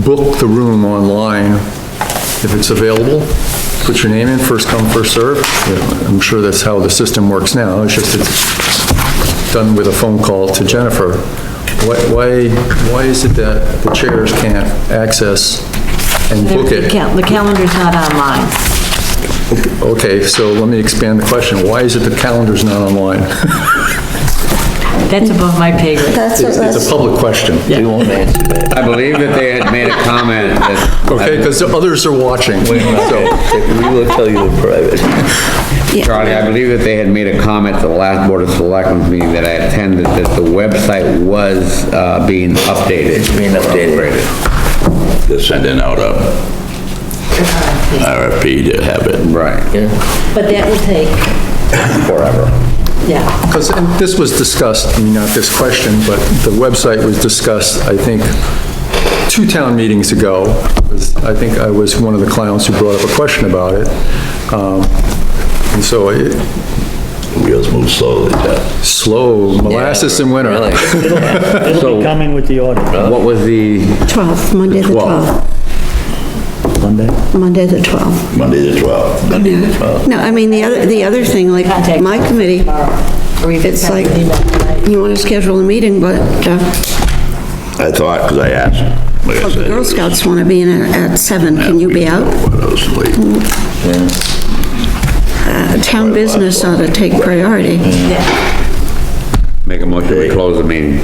book the room online if it's available? Put your name in, first come, first serve. I'm sure that's how the system works now, it's just it's done with a phone call to Jennifer. Why is it that the chairs can't access and book it? The calendar's not online. Okay, so let me expand the question. Why is it the calendar's not online? That's above my pay grade. It's a public question. We won't answer that. I believe that they had made a comment that. Okay, because others are watching. We will tell you in private. Charlie, I believe that they had made a comment at the last Board of Selectmen meeting that I attended, that the website was being updated. It's being updated. They're sending out a RFP to have it. Right. Yeah. But that will take, Forever. yeah. Because this was discussed, I mean, not this question, but the website was discussed, I think, 2 town meetings ago. I think I was one of the clowns who brought up a question about it. And so Wheels move slowly, Jeff. slow, molasses in winter. Really? It'll be coming with the audit. What was the, 12th, Monday the 12th. Monday? Monday the 12th. Monday the 12th. Monday the 12th. No, I mean, the other thing, like, Contact my committee, it's like, you want to schedule a meeting, but, I thought, because I asked, like I the said. Girl Scouts want to be in at 7, can you be out? But I was asleep. Town business ought to take priority. make a motion to close the meeting?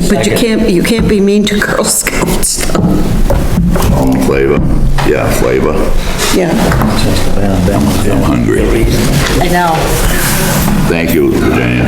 But you can't be mean to Girl Scouts. All in flavor? Yeah, flavor. Yeah. I'm hungry. I know. Thank you, Virginia.